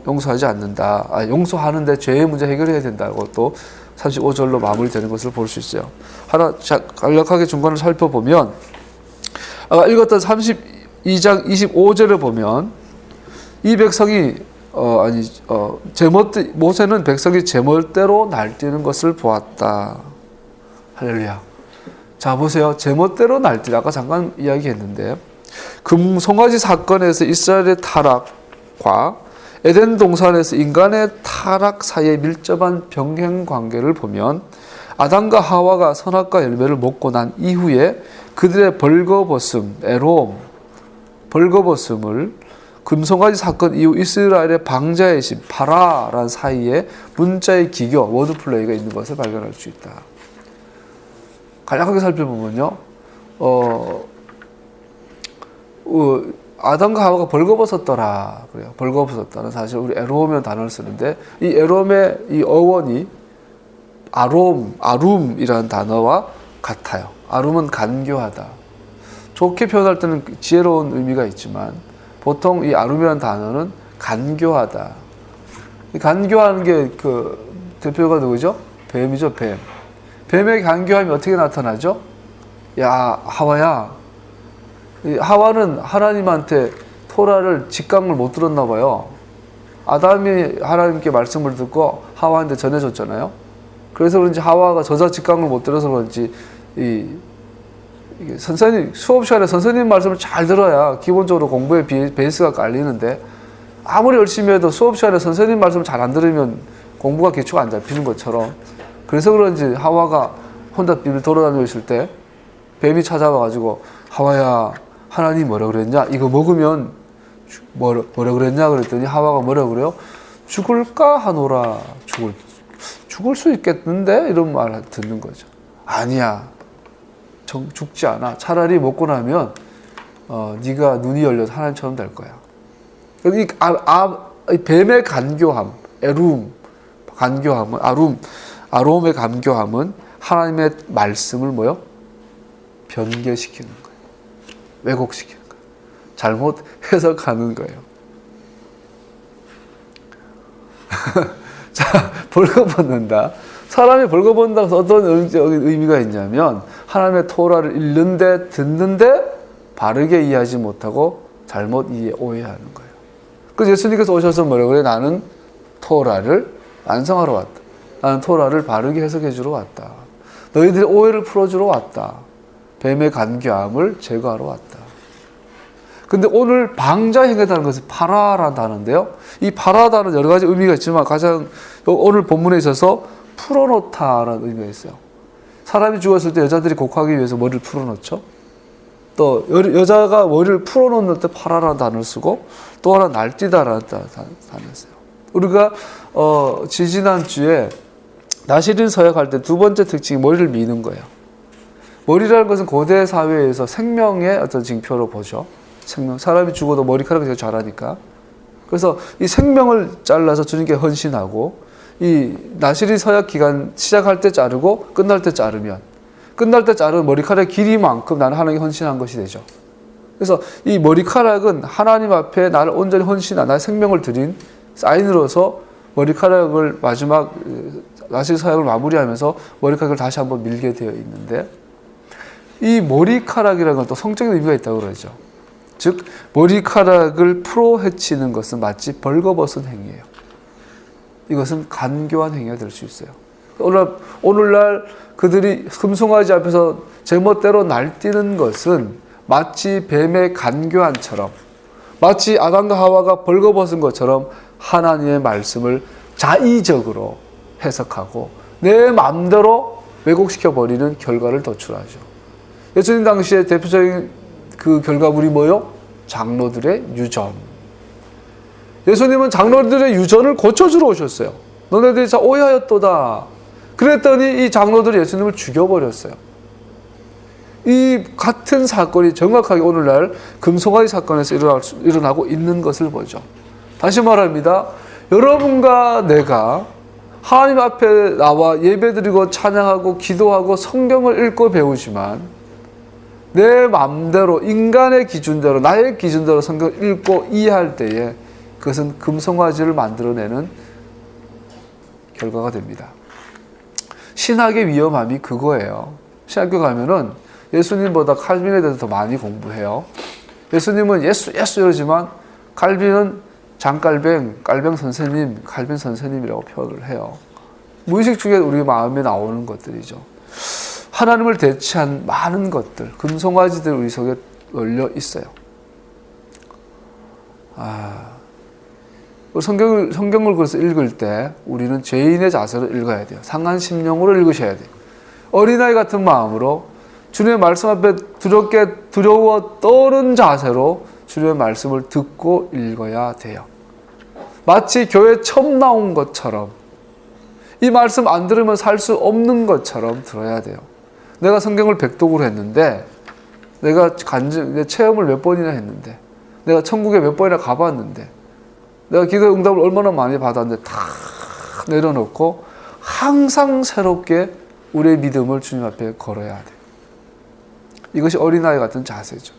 용서하지 않는다. 용서하는데 죄의 문제 해결해야 된다고 또 35절로 마무리되는 것을 볼 수 있어요. 간략하게 중간을 살펴보면, 아까 읽었던 32장 25절을 보면 이 백성이 모세는 백성이 제멋대로 날뛰는 것을 보았다. 할렐루야. 자, 보세요. 제멋대로 날뛰다. 아까 잠깐 이야기했는데 금송아지 사건에서 이스라엘의 타락과 에덴 동산에서 인간의 타락 사이의 밀접한 병행 관계를 보면 아담과 하와가 선악과 열매를 먹고 난 이후에 그들의 벌거벗음, 에롬, 벌거벗음을 금송아지 사건 이후 이스라엘의 방자의 신, 파라라는 사이에 문자의 기교, 워드플레이가 있는 것을 발견할 수 있다. 간략하게 살펴보면요. 아담과 하와가 벌거벗었더라. 그래요. 벌거벗었다는 사실 우리 에롬이라는 단어를 쓰는데 이 에롬의 이 어원이 아룸이라는 단어와 같아요. 아룸은 간교하다. 좋게 표현할 때는 지혜로운 의미가 있지만 보통 이 아룸이라는 단어는 간교하다. 간교하는 게 그 대표가 누구죠? 뱀이죠, 뱀. 뱀의 간교함이 어떻게 나타나죠? 야, 하와야. 하와는 하나님한테 토라를 직감을 못 들었나 봐요. 아담이 하나님께 말씀을 듣고 하와한테 전해줬잖아요. 그래서 그런지 하와가 저자 직감을 못 들어서 그런지 선생님 수업 시간에 선생님 말씀을 잘 들어야 기본적으로 공부의 베이스가 깔리는데 아무리 열심히 해도 수업 시간에 선생님 말씀을 잘 안 들으면 공부가 기초가 안 잡히는 것처럼 그래서 그런지 하와가 혼자 빌 돌아다니고 있을 때 뱀이 찾아와가지고 하와야 하나님 뭐라 그랬냐? 이거 먹으면 뭐라 그랬냐? 그랬더니 하와가 뭐라 그래요? 죽을까 하노라. 죽을 수 있겠는데? 이런 말을 듣는 거죠. 아니야. 죽지 않아. 차라리 먹고 나면 네가 눈이 열려서 하나님처럼 될 거야. 이 뱀의 간교함, 간교함은 아롬의 간교함은 하나님의 말씀을 뭐요? 변개시키는 거예요. 왜곡시키는 거예요. 잘못 해석하는 거예요. 자, 벌거벗는다. 사람이 벌거벗는다고 해서 어떤 의미가 있냐면 하나님의 토라를 읽는데 듣는데 바르게 이해하지 못하고 잘못 오해하는 거예요. 그래서 예수님께서 오셔서 뭐라고 그래요? 나는 토라를 완성하러 왔다. 나는 토라를 바르게 해석해 주러 왔다. 너희들의 오해를 풀어주러 왔다. 뱀의 간교함을 제거하러 왔다. 근데 오늘 방자행하다는 것은 파라라는 단어인데요. 이 파라다는 여러 가지 의미가 있지만 가장 오늘 본문에 있어서 풀어놓다라는 의미가 있어요. 사람이 죽었을 때 여자들이 곡하기 위해서 머리를 풀어놓죠. 또 여자가 머리를 풀어놓는 때 파라라는 단어를 쓰고 또 하나 날뛰다라는 단어를 써요. 우리가 지지난주에 나시린 서약할 때 두 번째 특징이 머리를 미는 거예요. 머리라는 것은 고대 사회에서 생명의 어떤 징표로 보죠. 사람이 죽어도 머리카락이 되게 자라니까. 그래서 이 생명을 잘라서 주님께 헌신하고 이 나시린 서약 기간 시작할 때 자르고 끝날 때 자르면 끝날 때 자르는 머리카락의 길이만큼 나는 하나님께 헌신한 것이 되죠. 그래서 이 머리카락은 하나님 앞에 나를 온전히 헌신한 나의 생명을 드린 사인으로서 머리카락을 마지막 나시린 서약을 마무리하면서 머리카락을 다시 한번 밀게 되어 있는데 이 머리카락이라는 건 또 성적인 의미가 있다고 그러죠. 즉 머리카락을 풀어 헤치는 것은 마치 벌거벗은 행위예요. 이것은 간교한 행위가 될 수 있어요. 오늘날 그들이 금송아지 앞에서 제멋대로 날뛰는 것은 마치 뱀의 간교한처럼 마치 아담과 하와가 벌거벗은 것처럼 하나님의 말씀을 자의적으로 해석하고 내 마음대로 왜곡시켜버리는 결과를 도출하죠. 예수님 당시에 대표적인 그 결과물이 뭐요? 장로들의 유전. 예수님은 장로들의 유전을 고쳐주러 오셨어요. 너네들이 다 오해하였도다. 그랬더니 이 장로들이 예수님을 죽여버렸어요. 이 같은 사건이 정확하게 오늘날 금송아지 사건에서 일어나고 있는 것을 보죠. 다시 말합니다. 여러분과 내가 하나님 앞에 나와 예배드리고 찬양하고 기도하고 성경을 읽고 배우지만 내 마음대로 인간의 기준대로 나의 기준대로 성경을 읽고 이해할 때에 그것은 금송아지를 만들어내는 결과가 됩니다. 신학의 위험함이 그거예요. 신학교 가면은 예수님보다 칼빈에 대해서 더 많이 공부해요. 예수님은 예수 이러지만 칼빈은 깔뱅 선생님, 칼빈 선생님이라고 표현을 해요. 무의식 중에 우리 마음에 나오는 것들이죠. 하나님을 대체한 많은 것들, 금송아지들 우리 속에 널려 있어요. 성경을 그래서 읽을 때 우리는 죄인의 자세로 읽어야 돼요. 상한 심령으로 읽으셔야 돼요. 어린아이 같은 마음으로 주님의 말씀 앞에 두려워 떠는 자세로 주님의 말씀을 듣고 읽어야 돼요. 마치 교회 처음 나온 것처럼, 이 말씀 안 들으면 살 수 없는 것처럼 들어야 돼요. 내가 성경을 백독으로 했는데, 내가 체험을 몇 번이나 했는데, 내가 천국에 몇 번이나 가봤는데, 내가 기도 응답을 얼마나 많이 받았는데 다 내려놓고 항상 새롭게 우리의 믿음을 주님 앞에 걸어야 돼요. 이것이 어린아이 같은 자세죠.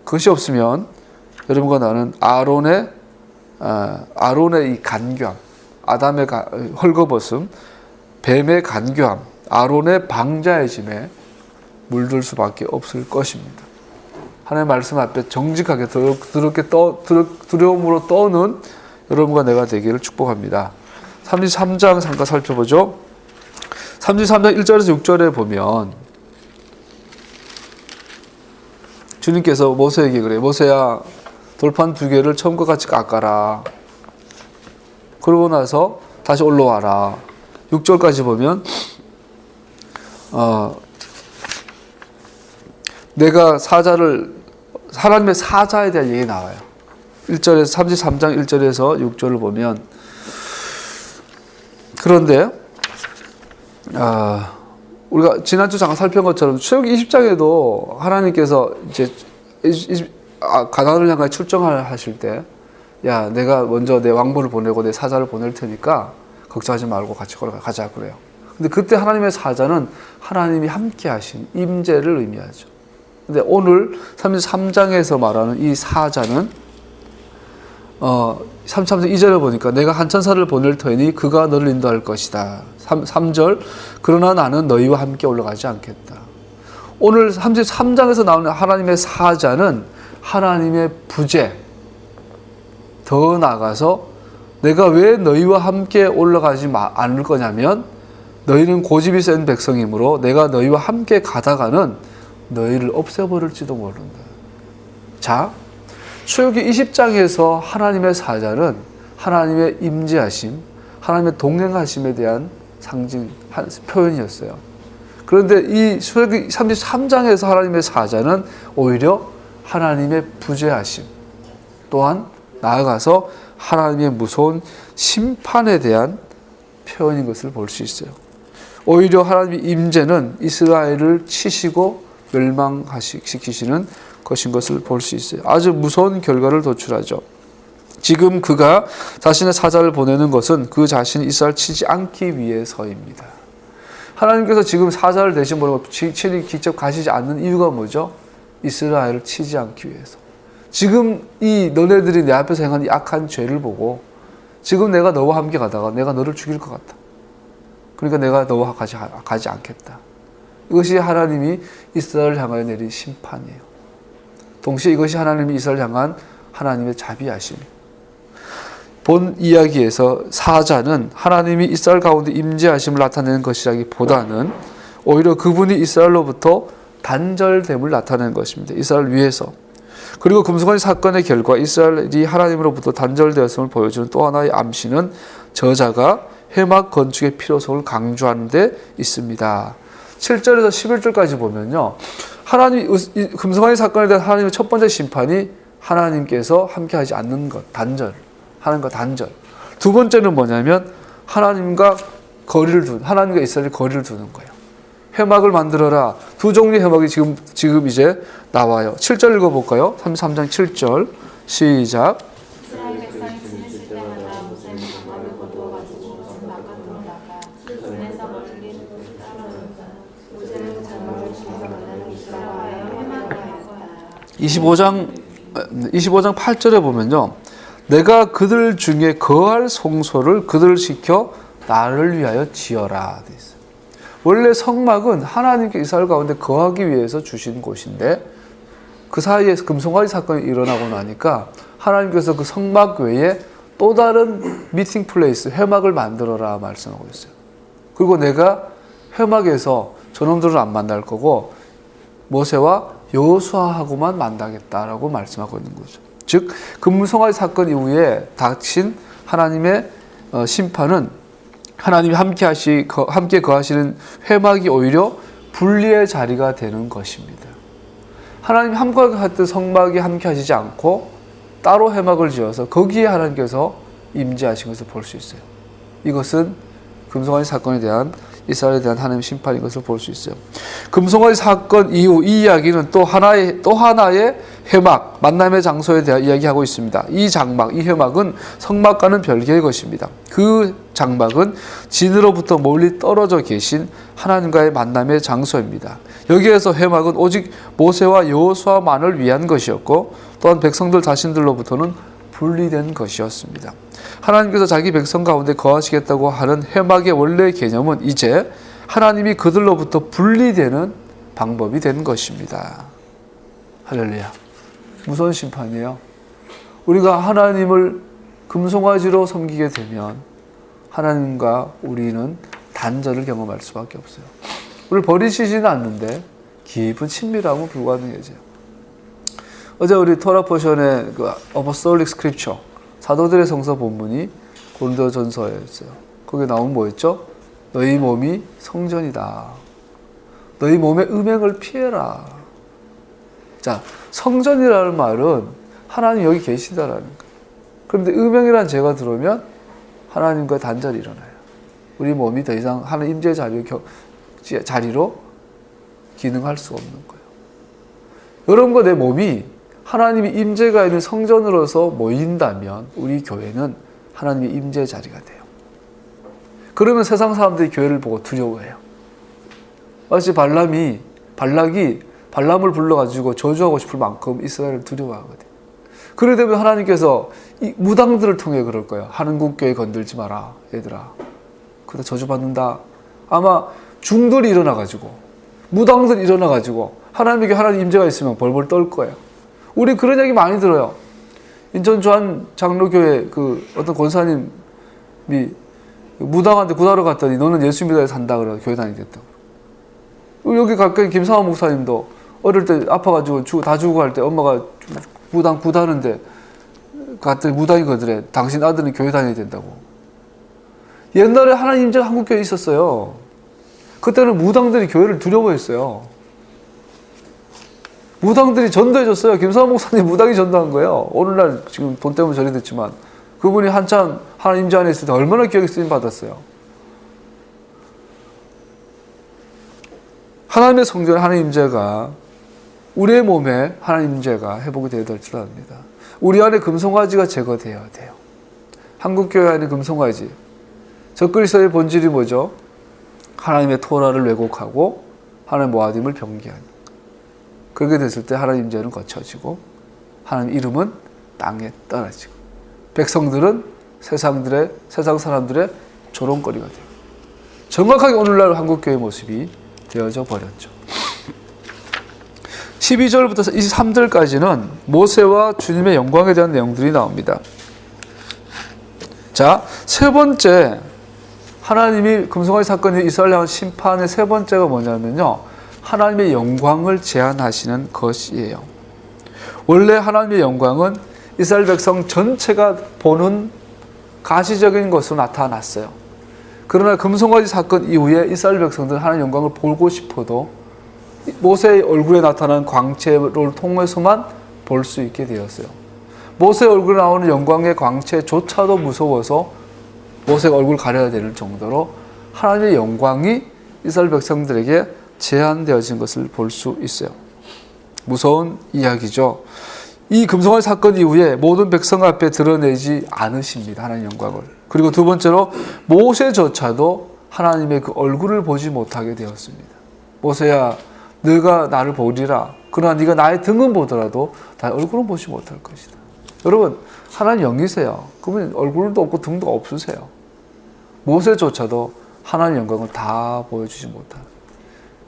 그것이 없으면 여러분과 나는 아론의 이 간교함, 아담의 헐거벗음, 뱀의 간교함, 아론의 방자의 짐에 물들 수밖에 없을 것입니다. 하나님의 말씀 앞에 정직하게 두려움으로 떠는 여러분과 내가 되기를 축복합니다. 33장 잠깐 살펴보죠. 33장 1절에서 6절에 보면 주님께서 모세에게 그래요. 모세야, 돌판 2개를 처음과 같이 깎아라. 그러고 나서 다시 올라와라. 6절까지 보면 내가 하나님의 사자에 대한 얘기 나와요. 1절에서 33장 1절에서 6절을 보면, 그런데 우리가 지난주 잠깐 살펴본 것처럼 출애굽기 20장에도 하나님께서 이제 가나안을 향해 출정하실 때, 야, 내가 먼저 내 왕보를 보내고 내 사자를 보낼 테니까 걱정하지 말고 같이 걸어가자 그래요. 근데 그때 하나님의 사자는 하나님이 함께 하신 임재를 의미하죠. 근데 오늘 33장에서 말하는 이 사자는 33장 2절에 보니까 내가 한 천사를 보낼 터이니 그가 너를 인도할 것이다. 3절 그러나 나는 너희와 함께 올라가지 않겠다. 오늘 33장에서 나오는 하나님의 사자는 하나님의 부재, 더 나아가서 내가 왜 너희와 함께 올라가지 않을 거냐면 너희는 고집이 센 백성이므로 내가 너희와 함께 가다가는 너희를 없애버릴지도 모른다. 자, 출애굽기 20장에서 하나님의 사자는 하나님의 임재하심, 하나님의 동행하심에 대한 상징, 표현이었어요. 그런데 이 출애굽기 33장에서 하나님의 사자는 오히려 하나님의 부재하심, 또한 나아가서 하나님의 무서운 심판에 대한 표현인 것을 볼 수 있어요. 오히려 하나님의 임재는 이스라엘을 치시고 멸망시키시는 것인 것을 볼 수 있어요. 아주 무서운 결과를 도출하죠. 지금 그가 자신의 사자를 보내는 것은 그 자신이 이스라엘을 치지 않기 위해서입니다. 하나님께서 지금 사자를 대신 보내고 친히 직접 가시지 않는 이유가 뭐죠? 이스라엘을 치지 않기 위해서. 지금 이 너네들이 내 앞에서 행한 이 악한 죄를 보고 지금 내가 너와 함께 가다가 내가 너를 죽일 것 같다. 그러니까 내가 너와 가지 않겠다. 이것이 하나님이 이스라엘을 향하여 내린 심판이에요. 동시에 이것이 하나님이 이스라엘을 향한 하나님의 자비하심이에요. 본 이야기에서 사자는 하나님이 이스라엘 가운데 임재하심을 나타내는 것이라기보다는 오히려 그분이 이스라엘로부터 단절됨을 나타내는 것입니다. 이스라엘 위에서. 그리고 금송아지 사건의 결과 이스라엘이 하나님으로부터 단절되었음을 보여주는 또 하나의 암시는 저자가 회막 건축의 필요성을 강조하는 데 있습니다. 7절에서 11절까지 보면요, 금송아지 사건에 대한 하나님의 첫 번째 심판이 하나님께서 함께하지 않는 것, 하나님과 단절. 두 번째는 뭐냐면 하나님과 이스라엘이 거리를 두는 거예요. 회막을 만들어라. 두 종류의 회막이 지금 이제 나와요. 7절 읽어볼까요? 33장 7절 시작. 이스라엘 백성이 지내실 때마다 모세는 장막을 거두어가지고 진 바깥으로 나가 진에서 멀리 떨어졌다. 모세는 장막을 지내서 만나는 이스라엘과의 회막을 하였다. 25장 8절에 보면요, 내가 그들 중에 거할 성소를 그들을 시켜 나를 위하여 지어라 돼 있어요. 원래 성막은 하나님께 이스라엘 가운데 거하기 위해서 주신 곳인데 그 사이에 금송아지 사건이 일어나고 나니까 하나님께서 그 성막 외에 또 다른 미팅 플레이스, 회막을 만들어라 말씀하고 있어요. 그리고 내가 회막에서 저놈들은 안 만날 거고 모세와 여호수아하고만 만나겠다라고 말씀하고 있는 거죠. 즉 금송아지 사건 이후에 닥친 하나님의 심판은 하나님이 함께 거하시는 회막이 오히려 분리의 자리가 되는 것입니다. 하나님이 함께 하던 성막이 함께 하시지 않고 따로 회막을 지어서 거기에 하나님께서 임재하신 것을 볼 수 있어요. 이것은 금송아지 사건에 대한 이스라엘에 대한 하나님의 심판인 것을 볼 수 있어요. 금송아지 사건 이후 이 이야기는 또 하나의 회막, 만남의 장소에 대해 이야기하고 있습니다. 이 장막, 이 회막은 성막과는 별개의 것입니다. 그 장막은 진으로부터 멀리 떨어져 계신 하나님과의 만남의 장소입니다. 여기에서 회막은 오직 모세와 여호수아만을 위한 것이었고 또한 백성들 자신들로부터는 분리된 것이었습니다. 하나님께서 자기 백성 가운데 거하시겠다고 하는 회막의 원래의 개념은 이제 하나님이 그들로부터 분리되는 방법이 된 것입니다. 할렐루야. 무서운 심판이에요. 우리가 하나님을 금송아지로 섬기게 되면 하나님과 우리는 단절을 경험할 수밖에 없어요. 우리를 버리시지는 않는데 깊은 친밀하고 불가능해져요. 어제 우리 토라 포션의 그 어포스톨릭 스크립처 사도들의 성서 본문이 고린도전서였어요. 거기에 나온 뭐였죠? 너희 몸이 성전이다. 너희 몸의 음행을 피해라. 자, 성전이라는 말은 하나님 여기 계시다라는 거예요. 그런데 음행이라는 죄가 들어오면 하나님과 단절이 일어나요. 우리 몸이 더 이상 하나님 임재의 자리로 기능할 수가 없는 거예요. 여러분과 내 몸이 하나님이 임재가 있는 성전으로서 모인다면 우리 교회는 하나님의 임재의 자리가 돼요. 그러면 세상 사람들이 교회를 보고 두려워해요. 마치 발락이 발람을 불러가지고 저주하고 싶을 만큼 이스라엘을 두려워하거든요. 그래 되면 하나님께서 이 무당들을 통해 그럴 거예요. 한국교회 건들지 마라, 얘들아. 그러다 저주받는다. 아마 중들이 일어나가지고 무당들이 일어나가지고 하나님에게 하나님 임재가 있으면 벌벌 떨 거예요. 우리 그런 얘기 많이 들어요. 인천 주한 장로교회 그 어떤 권사님이 무당한테 구하러 갔더니 너는 예수 믿어야 산다 그래서 교회 다니겠다고. 여기 가까이 김상호 목사님도 어릴 때 아파가지고 다 죽고 갈 때 엄마가 무당 구다는데 갔더니 무당이 그러더래. 당신 아들은 교회 다녀야 된다고. 옛날에 하나님 임재가 한국교회에 있었어요. 그때는 무당들이 교회를 두려워했어요. 무당들이 전도해줬어요. 김사원 목사님 무당이 전도한 거예요. 오늘날 지금 돈 때문에 저리 됐지만 그분이 한참 하나님 임재 안에 있을 때 얼마나 기억에 쓰임 받았어요. 하나님의 성전 하나님 임재가 우리의 몸에 하나님 임재가 회복이 되어야 될 줄 압니다. 우리 안에 금송아지가 제거되어야 돼요. 한국교회 안에 금송아지. 적그리스도의 본질이 뭐죠? 하나님의 토라를 왜곡하고 하나님의 모하임을 병기하는. 그렇게 됐을 때 하나님 임재는 거쳐지고 하나님 이름은 땅에 떨어지고 백성들은 세상 사람들의 조롱거리가 돼요. 정확하게 오늘날 한국교회 모습이 되어져 버렸죠. 12절부터 23절까지는 모세와 주님의 영광에 대한 내용들이 나옵니다. 자, 세 번째 하나님이 금송아지 사건의 이스라엘 향한 심판의 세 번째가 뭐냐면요. 하나님의 영광을 제한하시는 것이에요. 원래 하나님의 영광은 이스라엘 백성 전체가 보는 가시적인 것으로 나타났어요. 그러나 금송아지 사건 이후에 이스라엘 백성들은 하나님의 영광을 보고 싶어도 모세의 얼굴에 나타난 광채를 통해서만 볼 수 있게 되었어요. 모세의 얼굴에 나오는 영광의 광채조차도 무서워서 모세가 얼굴을 가려야 되는 정도로 하나님의 영광이 이스라엘 백성들에게 제한되어진 것을 볼 수 있어요. 무서운 이야기죠. 이 금송아지 사건 이후에 모든 백성 앞에 드러내지 않으십니다. 하나님의 영광을. 그리고 두 번째로 모세조차도 하나님의 그 얼굴을 보지 못하게 되었습니다. 모세야 너가 나를 보리라. 그러나 네가 나의 등은 보더라도 나의 얼굴은 보지 못할 것이다. 여러분 하나님 영이세요. 그러면 얼굴도 없고 등도 없으세요. 모세조차도 하나님의 영광을 다 보여주지 못하는.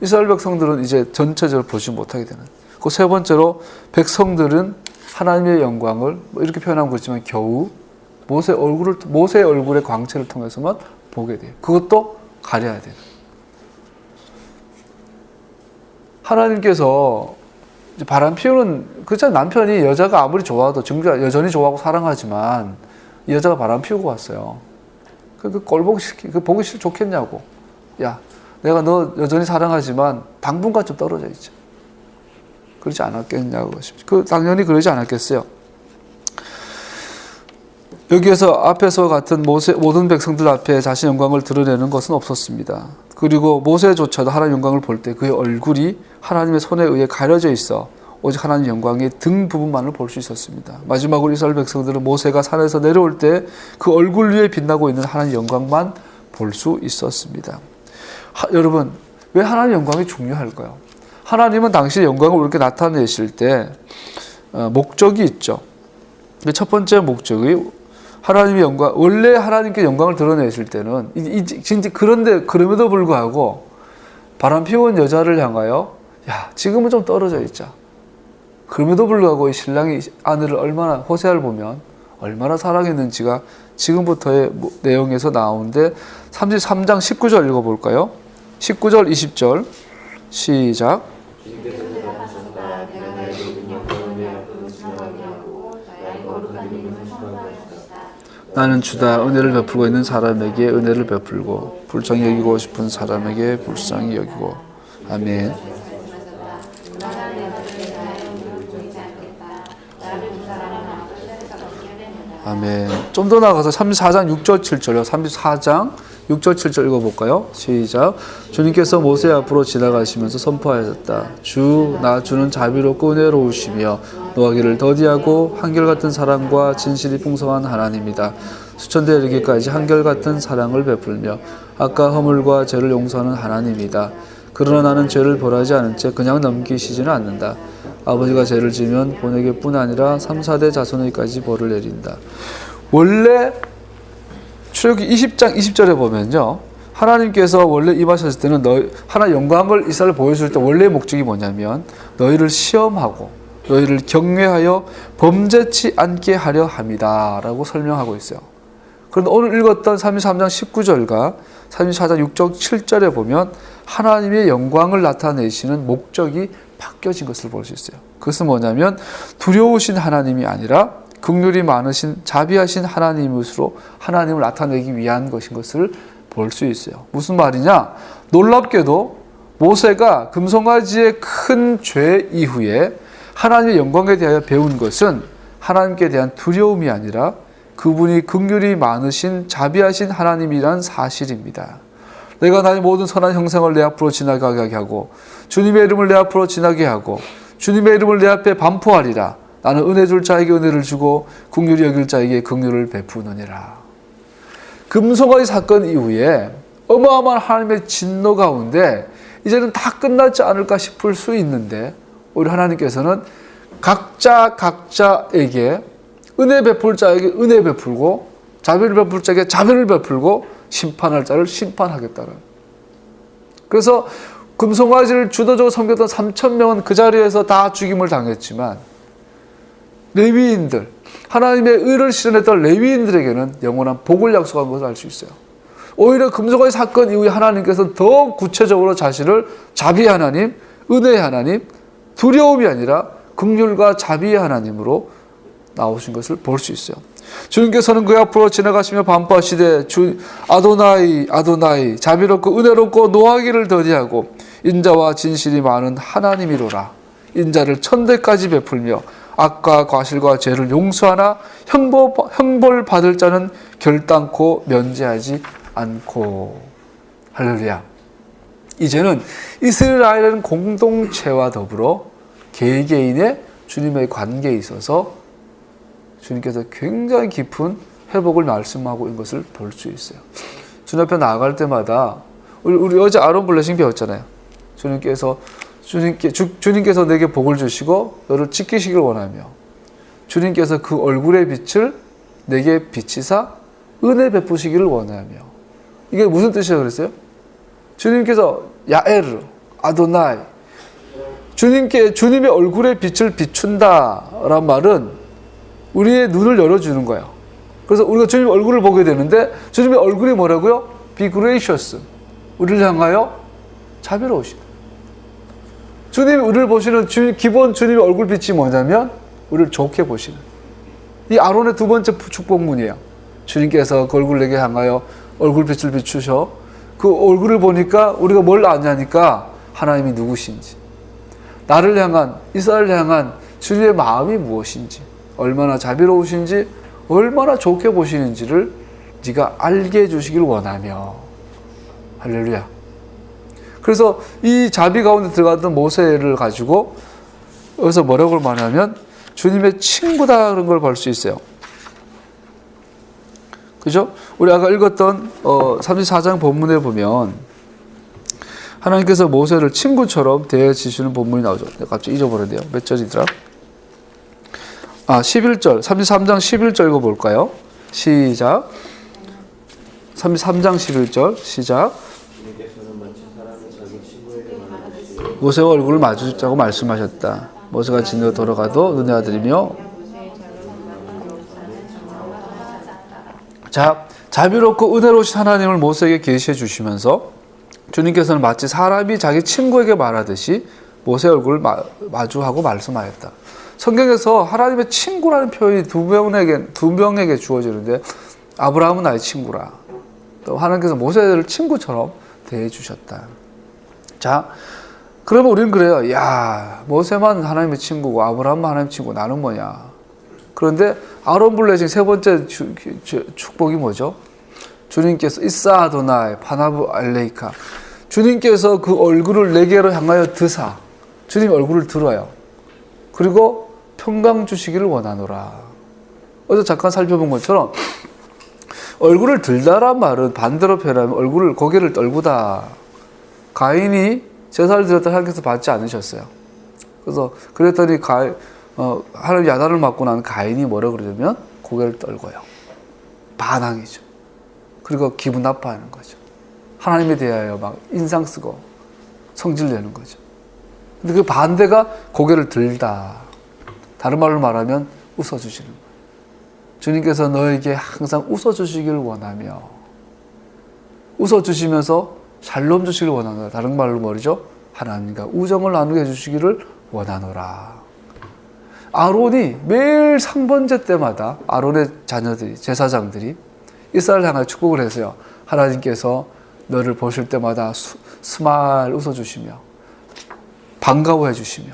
이스라엘 백성들은 이제 전체적으로 보지 못하게 되는. 그 세 번째로 백성들은 하나님의 영광을 이렇게 표현하고 있지만 겨우 모세의 얼굴의 광채를 통해서만 보게 돼요. 그것도 가려야 돼요. 하나님께서 이제 바람 피우는, 그렇잖아요. 남편이 여자가 아무리 좋아도 정작 여전히 좋아하고 사랑하지만 이 여자가 바람 피우고 왔어요. 그 꼴보기 보기 좋겠냐고. 야, 내가 너 여전히 사랑하지만 당분간 좀 떨어져 있자. 그러지 않았겠냐고. 당연히 그러지 않았겠어요. 여기에서 앞에서 같은 모든 백성들 앞에 자신의 영광을 드러내는 것은 없었습니다. 그리고 모세조차도 하나님의 영광을 볼 때 그의 얼굴이 하나님의 손에 의해 가려져 있어 오직 하나님의 영광의 등 부분만을 볼 수 있었습니다. 마지막으로 이스라엘 백성들은 모세가 산에서 내려올 때 그 얼굴 위에 빛나고 있는 하나님의 영광만 볼 수 있었습니다. 여러분, 왜 하나님의 영광이 중요할까요? 하나님은 당신의 영광을 이렇게 나타내실 때 목적이 있죠. 첫 번째 목적이 하나님의 영광, 원래 하나님께 영광을 드러내실 때는 진짜 그럼에도 불구하고 바람 피운 여자를 향하여 야, 지금은 좀 떨어져 있자. 그럼에도 불구하고 이 신랑이 아내를 호세아를 보면 얼마나 사랑했는지가 지금부터의 내용에서 나오는데 33장 19절 읽어볼까요? 19절 20절 시작. 나는 주다. 은혜를 베풀고 있는 사람에게 은혜를 베풀고 불쌍히 여기고 싶은 사람에게 불쌍히 여기고. 아멘. 아멘. 좀 더 나아가서 34장 6절 7절요. 34장 6절 7절 읽어볼까요? 시작. 주님께서 모세 앞으로 지나가시면서 선포하셨다. 주는 자비롭고 은혜로우시며 노하기를 더디하고 한결같은 사랑과 진실이 풍성한 하나님이다. 수천대에 이르기까지 한결같은 사랑을 베풀며 악과 허물과 죄를 용서하는 하나님이다. 그러나 나는 죄를 벌하지 않은 채 그냥 넘기시지는 않는다. 아버지가 죄를 지면 본에게뿐 아니라 3, 4대 자손에게까지 벌을 내린다. 원래 출애굽기 20장 20절에 보면요, 하나님께서 원래 임하셨을 때는 하나님 영광을 이스라엘 보여줄 때 원래의 목적이 뭐냐면 너희를 시험하고 너희를 경외하여 범죄치 않게 하려 함이다 라고 설명하고 있어요. 그런데 오늘 읽었던 33장 19절과 34장 6절 7절에 보면 하나님의 영광을 나타내시는 목적이 바뀌어진 것을 볼 수 있어요. 그것은 뭐냐면 두려우신 하나님이 아니라 긍휼이 많으신 자비하신 하나님으로 하나님을 나타내기 위한 것인 것을 볼 수 있어요. 무슨 말이냐? 놀랍게도 모세가 금송아지의 큰 죄 이후에 하나님의 영광에 대하여 배운 것은 하나님께 대한 두려움이 아니라 그분이 긍휼이 많으신 자비하신 하나님이란 사실입니다. 내가 나의 모든 선한 형상을 내 앞으로 지나가게 하고 주님의 이름을 내 앞으로 지나게 하고 주님의 이름을 내 앞에 반포하리라. 나는 은혜 줄 자에게 은혜를 주고 긍휼히 여길 자에게 긍휼을 베푸느니라. 금송아지 사건 이후에 어마어마한 하나님의 진노 가운데 이제는 다 끝났지 않을까 싶을 수 있는데 오히려 하나님께서는 각자에게 은혜 베풀 자에게 은혜 베풀고 자비를 베풀 자에게 자비를 베풀고 심판할 자를 심판하겠다는. 그래서 금송아지를 주도적으로 섬겼던 3,000명은 그 자리에서 다 죽임을 당했지만 레위인들, 하나님의 의를 실현했던 레위인들에게는 영원한 복을 약속한 것을 알 수 있어요. 오히려 금송아지 사건 이후에 하나님께서 더 구체적으로 자신을 자비의 하나님, 은혜의 하나님, 두려움이 아니라 긍휼과 자비의 하나님으로 나오신 것을 볼 수 있어요. 주님께서는 그 앞으로 지나가시며 반포하시되 아도나이 자비롭고 은혜롭고 노하기를 더디하고 인자와 진실이 많은 하나님이로라. 인자를 천대까지 베풀며 악과 과실과 죄를 용서하나 형벌 받을 자는 결단코 면제하지 않고. 할렐루야. 이제는 이스라엘은 공동체와 더불어 개개인의 주님의 관계에 있어서 주님께서 굉장히 깊은 회복을 말씀하고 있는 것을 볼 수 있어요. 주님 앞에 나아갈 때마다 우리 어제 아론 블레싱 배웠잖아요. 주님께서 내게 복을 주시고 너를 지키시길 원하며 주님께서 그 얼굴의 빛을 내게 비치사 은혜 베푸시기를 원하며. 이게 무슨 뜻이라고 그랬어요? 주님께서 야에르 아도나이 주님의 얼굴의 빛을 비춘다란 말은 우리의 눈을 열어주는 거예요. 그래서 우리가 주님의 얼굴을 보게 되는데 주님의 얼굴이 뭐라고요? Be gracious. 우리를 향하여 자비로우시다. 주님이 우리를 보시는 기본 주님의 얼굴빛이 뭐냐면 우리를 좋게 보시는. 이 아론의 두 번째 축복문이에요. 주님께서 그 얼굴 내게 향하여 얼굴빛을 비추셔. 그 얼굴을 보니까 우리가 뭘 아냐니까 하나님이 누구신지, 나를 향한, 이스라엘을 향한 주님의 마음이 무엇인지, 얼마나 자비로우신지, 얼마나 좋게 보시는지를 네가 알게 해주시길 원하며. 할렐루야. 그래서 이 자비 가운데 들어갔던 모세를 가지고 여기서 뭐라고 말하냐면 주님의 친구다라는 걸 볼 수 있어요. 그죠? 우리 아까 읽었던 34장 본문에 보면 하나님께서 모세를 친구처럼 대해주시는 본문이 나오죠. 갑자기 잊어버렸네요. 몇 절이더라? 11절. 33장 11절 읽어볼까요? 시작. 33장 11절 시작. 모세와 얼굴을 마주자고 말씀하셨다. 모세가 진으로 돌아가도 눈의 아들이며. 자, 자비롭고 은혜로우신 하나님을 모세에게 계시해 주시면서 주님께서는 마치 사람이 자기 친구에게 말하듯이 모세의 얼굴을 마주하고 말씀하였다. 성경에서 하나님의 친구라는 표현이 두 명에게 주어지는데, 아브라함은 나의 친구라. 또 하나님께서 모세를 친구처럼 대해 주셨다. 자, 그러면 우리는 그래요. 야, 모세만 하나님의 친구고 아브라함만 하나님의 친구고 나는 뭐냐. 그런데 아론 블레싱 세 번째 축복이 뭐죠? 주님께서 이사 아도나이 파나브 알레이카, 주님께서 그 얼굴을 내게로 향하여 드사, 주님 얼굴을 들어요. 그리고 평강 주시기를 원하노라. 어제 잠깐 살펴본 것처럼 얼굴을 들다란 말은 반대로 표현하면 얼굴을, 고개를 떨구다. 가인이 제사를 드렸다 하나님께서 받지 않으셨어요. 그래서 그랬더니 하나님 야단을 맞고 난 가인이 뭐라 그러냐면 고개를 떨고요. 반항이죠. 그리고 기분 나빠하는 거죠. 하나님에 대하여 막 인상 쓰고 성질 내는 거죠. 근데 그 반대가 고개를 들다. 다른 말로 말하면 웃어주시는 거예요. 주님께서 너에게 항상 웃어주시기를 원하며, 웃어주시면서 샬롬 주시기를 원하노라. 다른 말로 뭐죠? 하나님과 우정을 나누게 해주시기를 원하노라. 아론이 매일 상번제 때마다 아론의 자녀들이, 제사장들이 이스라엘 향하여 축복을 해서요. 하나님께서 너를 보실 때마다 스마일 웃어주시며 반가워해 주시며,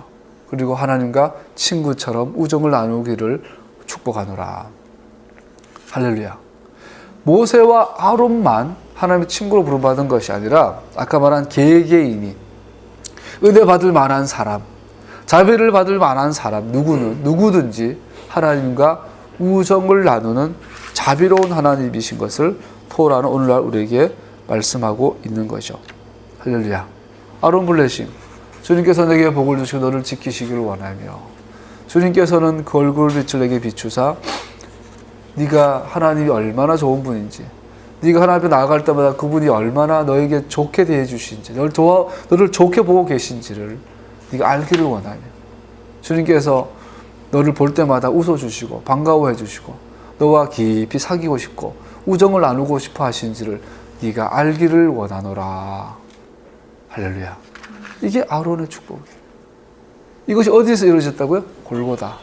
그리고 하나님과 친구처럼 우정을 나누기를 축복하노라. 할렐루야. 모세와 아론만 하나님의 친구로 부름받은 것이 아니라 아까 말한 개개인이 은혜 받을 만한 사람, 자비를 받을 만한 사람, 누구든지 하나님과 우정을 나누는 자비로운 하나님이신 것을 토라는 오늘날 우리에게 말씀하고 있는 거죠. 할렐루야. 아론 블레싱, 주님께서 내게 복을 주시고 너를 지키시기를 원하며, 주님께서는 그 얼굴빛을 내게 비추사 네가 하나님이 얼마나 좋은 분인지, 네가 하나님 앞에 나아갈 때마다 그분이 얼마나 너에게 좋게 대해 주신지, 너를 좋게 보고 계신지를 네가 알기를 원하며, 주님께서 너를 볼 때마다 웃어주시고 반가워해 주시고 너와 깊이 사귀고 싶고 우정을 나누고 싶어 하신지를 네가 알기를 원하노라. 할렐루야. 이게 아론의 축복이에요. 이것이 어디서 이루어졌다고요? 골고다.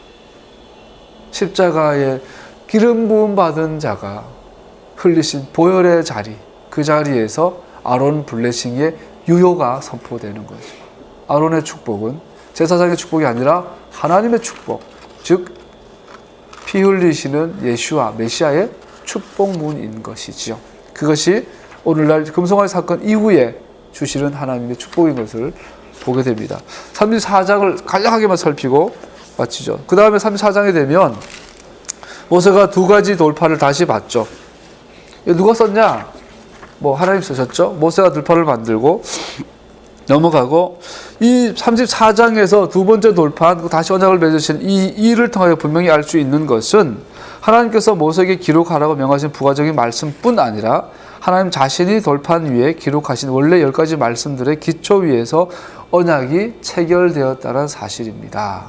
십자가에 기름 부음 받은 자가 흘리신 보혈의 자리, 그 자리에서 아론 블레싱의 유효가 선포되는 거죠. 아론의 축복은 제사장의 축복이 아니라 하나님의 축복, 즉 피 흘리시는 예수와 메시아의 축복문인 것이지요. 그것이 오늘날 금송아지 사건 이후에 주시는 하나님의 축복인 것을 보게 됩니다. 34장을 간략하게만 살피고 마치죠. 그 다음에 34장에 되면 모세가 두 가지 돌파를 다시 받죠. 누가 썼냐? 하나님 쓰셨죠. 모세가 들판을 만들고 넘어가고, 이 34장에서 두 번째 돌판, 다시 언약을 맺으신 이 일을 통하여 분명히 알 수 있는 것은 하나님께서 모세에게 기록하라고 명하신 부가적인 말씀뿐 아니라 하나님 자신이 돌판 위에 기록하신 원래 10가지 말씀들의 기초 위에서 언약이 체결되었다는 사실입니다.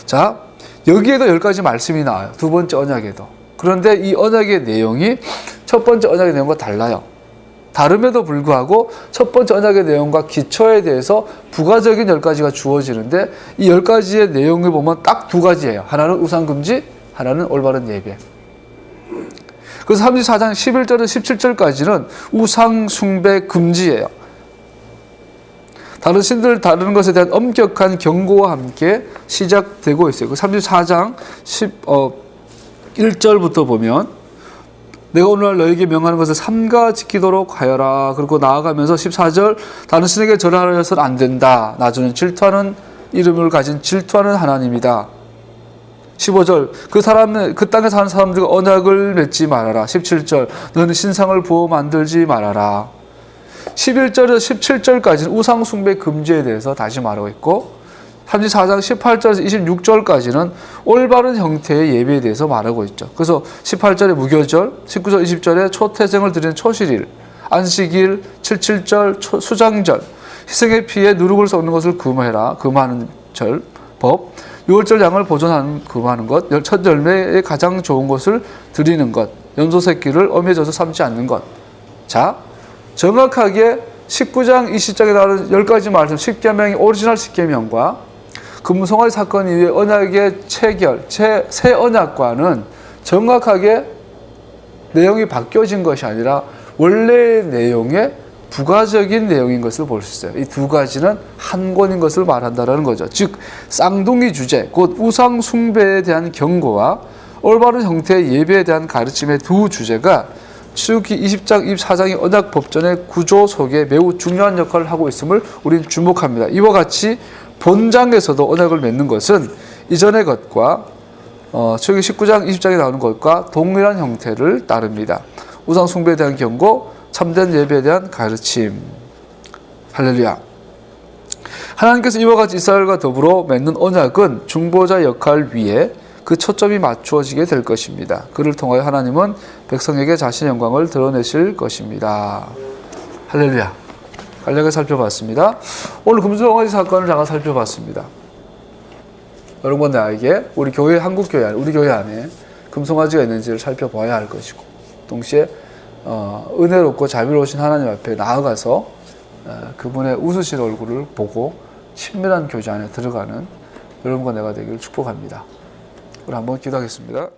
자, 여기에도 10가지 말씀이 나와요. 두 번째 언약에도. 그런데 이 언약의 내용이 첫 번째 언약의 내용과 달라요. 다름에도 불구하고 첫 번째 언약의 내용과 기초에 대해서 부가적인 10가지가 주어지는데 이 10가지의 내용을 보면 딱 두 가지예요. 하나는 우상금지, 하나는 올바른 예배. 그래서 34장 11절에서 17절까지는 우상숭배 금지예요. 다른 신들 다루는 것에 대한 엄격한 경고와 함께 시작되고 있어요. 그 34장 1절부터 보면 내가 오늘날 너에게 명하는 것을 삼가 지키도록 하여라. 그리고 나아가면서 14절 다른 신에게 절하려 해서는 안 된다. 나주는 질투하는 이름을 가진 질투하는 하나님이다. 15절 그 땅에 사는 사람들과 언약을 맺지 말아라. 17절 너는 신상을 부어 만들지 말아라. 11절에서 17절까지는 우상숭배 금지에 대해서 다시 말하고 있고 34장 18절에서 26절까지는 올바른 형태의 예배에 대해서 말하고 있죠. 그래서 18절에 무교절, 19절, 20절에 초태생을 드리는 초실일, 안식일, 77절, 수장절, 희생의 피에 누룩을 섞는 것을 금해라. 금하는 절, 법, 6월절 양을 보존하는 금하는 것, 첫 열매에 가장 좋은 것을 드리는 것, 연소 새끼를 엄에 져서 삶지 않는 것. 자, 정확하게 19장 20장에 나오는 10가지 말씀, 10계명의 오리지널 10계명과 금송아지 사건 이후에 언약의 체결, 새 언약과는 정확하게 내용이 바뀌어진 것이 아니라 원래의 내용의 부가적인 내용인 것을 볼 수 있어요. 이 두 가지는 한 권인 것을 말한다는 거죠. 즉 쌍둥이 주제, 곧 우상 숭배에 대한 경고와 올바른 형태의 예배에 대한 가르침의 두 주제가 출애굽기 20장, 24장의 언약 법전의 구조 속에 매우 중요한 역할을 하고 있음을 우리는 주목합니다. 이와 같이 본장에서도 언약을 맺는 것은 이전의 것과 출애굽기 19장, 20장에 나오는 것과 동일한 형태를 따릅니다. 우상 숭배에 대한 경고, 참된 예배에 대한 가르침. 할렐루야. 하나님께서 이와 같이 이스라엘과 더불어 맺는 언약은 중보자 역할 위에 그 초점이 맞추어지게 될 것입니다. 그를 통하여 하나님은 백성에게 자신의 영광을 드러내실 것입니다. 할렐루야. 간략하게 살펴봤습니다. 오늘 금송아지 사건을 잠깐 살펴봤습니다. 여러분 나에게 우리 교회, 한국교회 안에, 우리 교회 안에 금송아지가 있는지를 살펴봐야 할 것이고 동시에 은혜롭고 자비로우신 하나님 앞에 나아가서 그분의 웃으신 얼굴을 보고 친밀한 교제 안에 들어가는 여러분과 내가 되기를 축복합니다. 우리 한번 기도하겠습니다.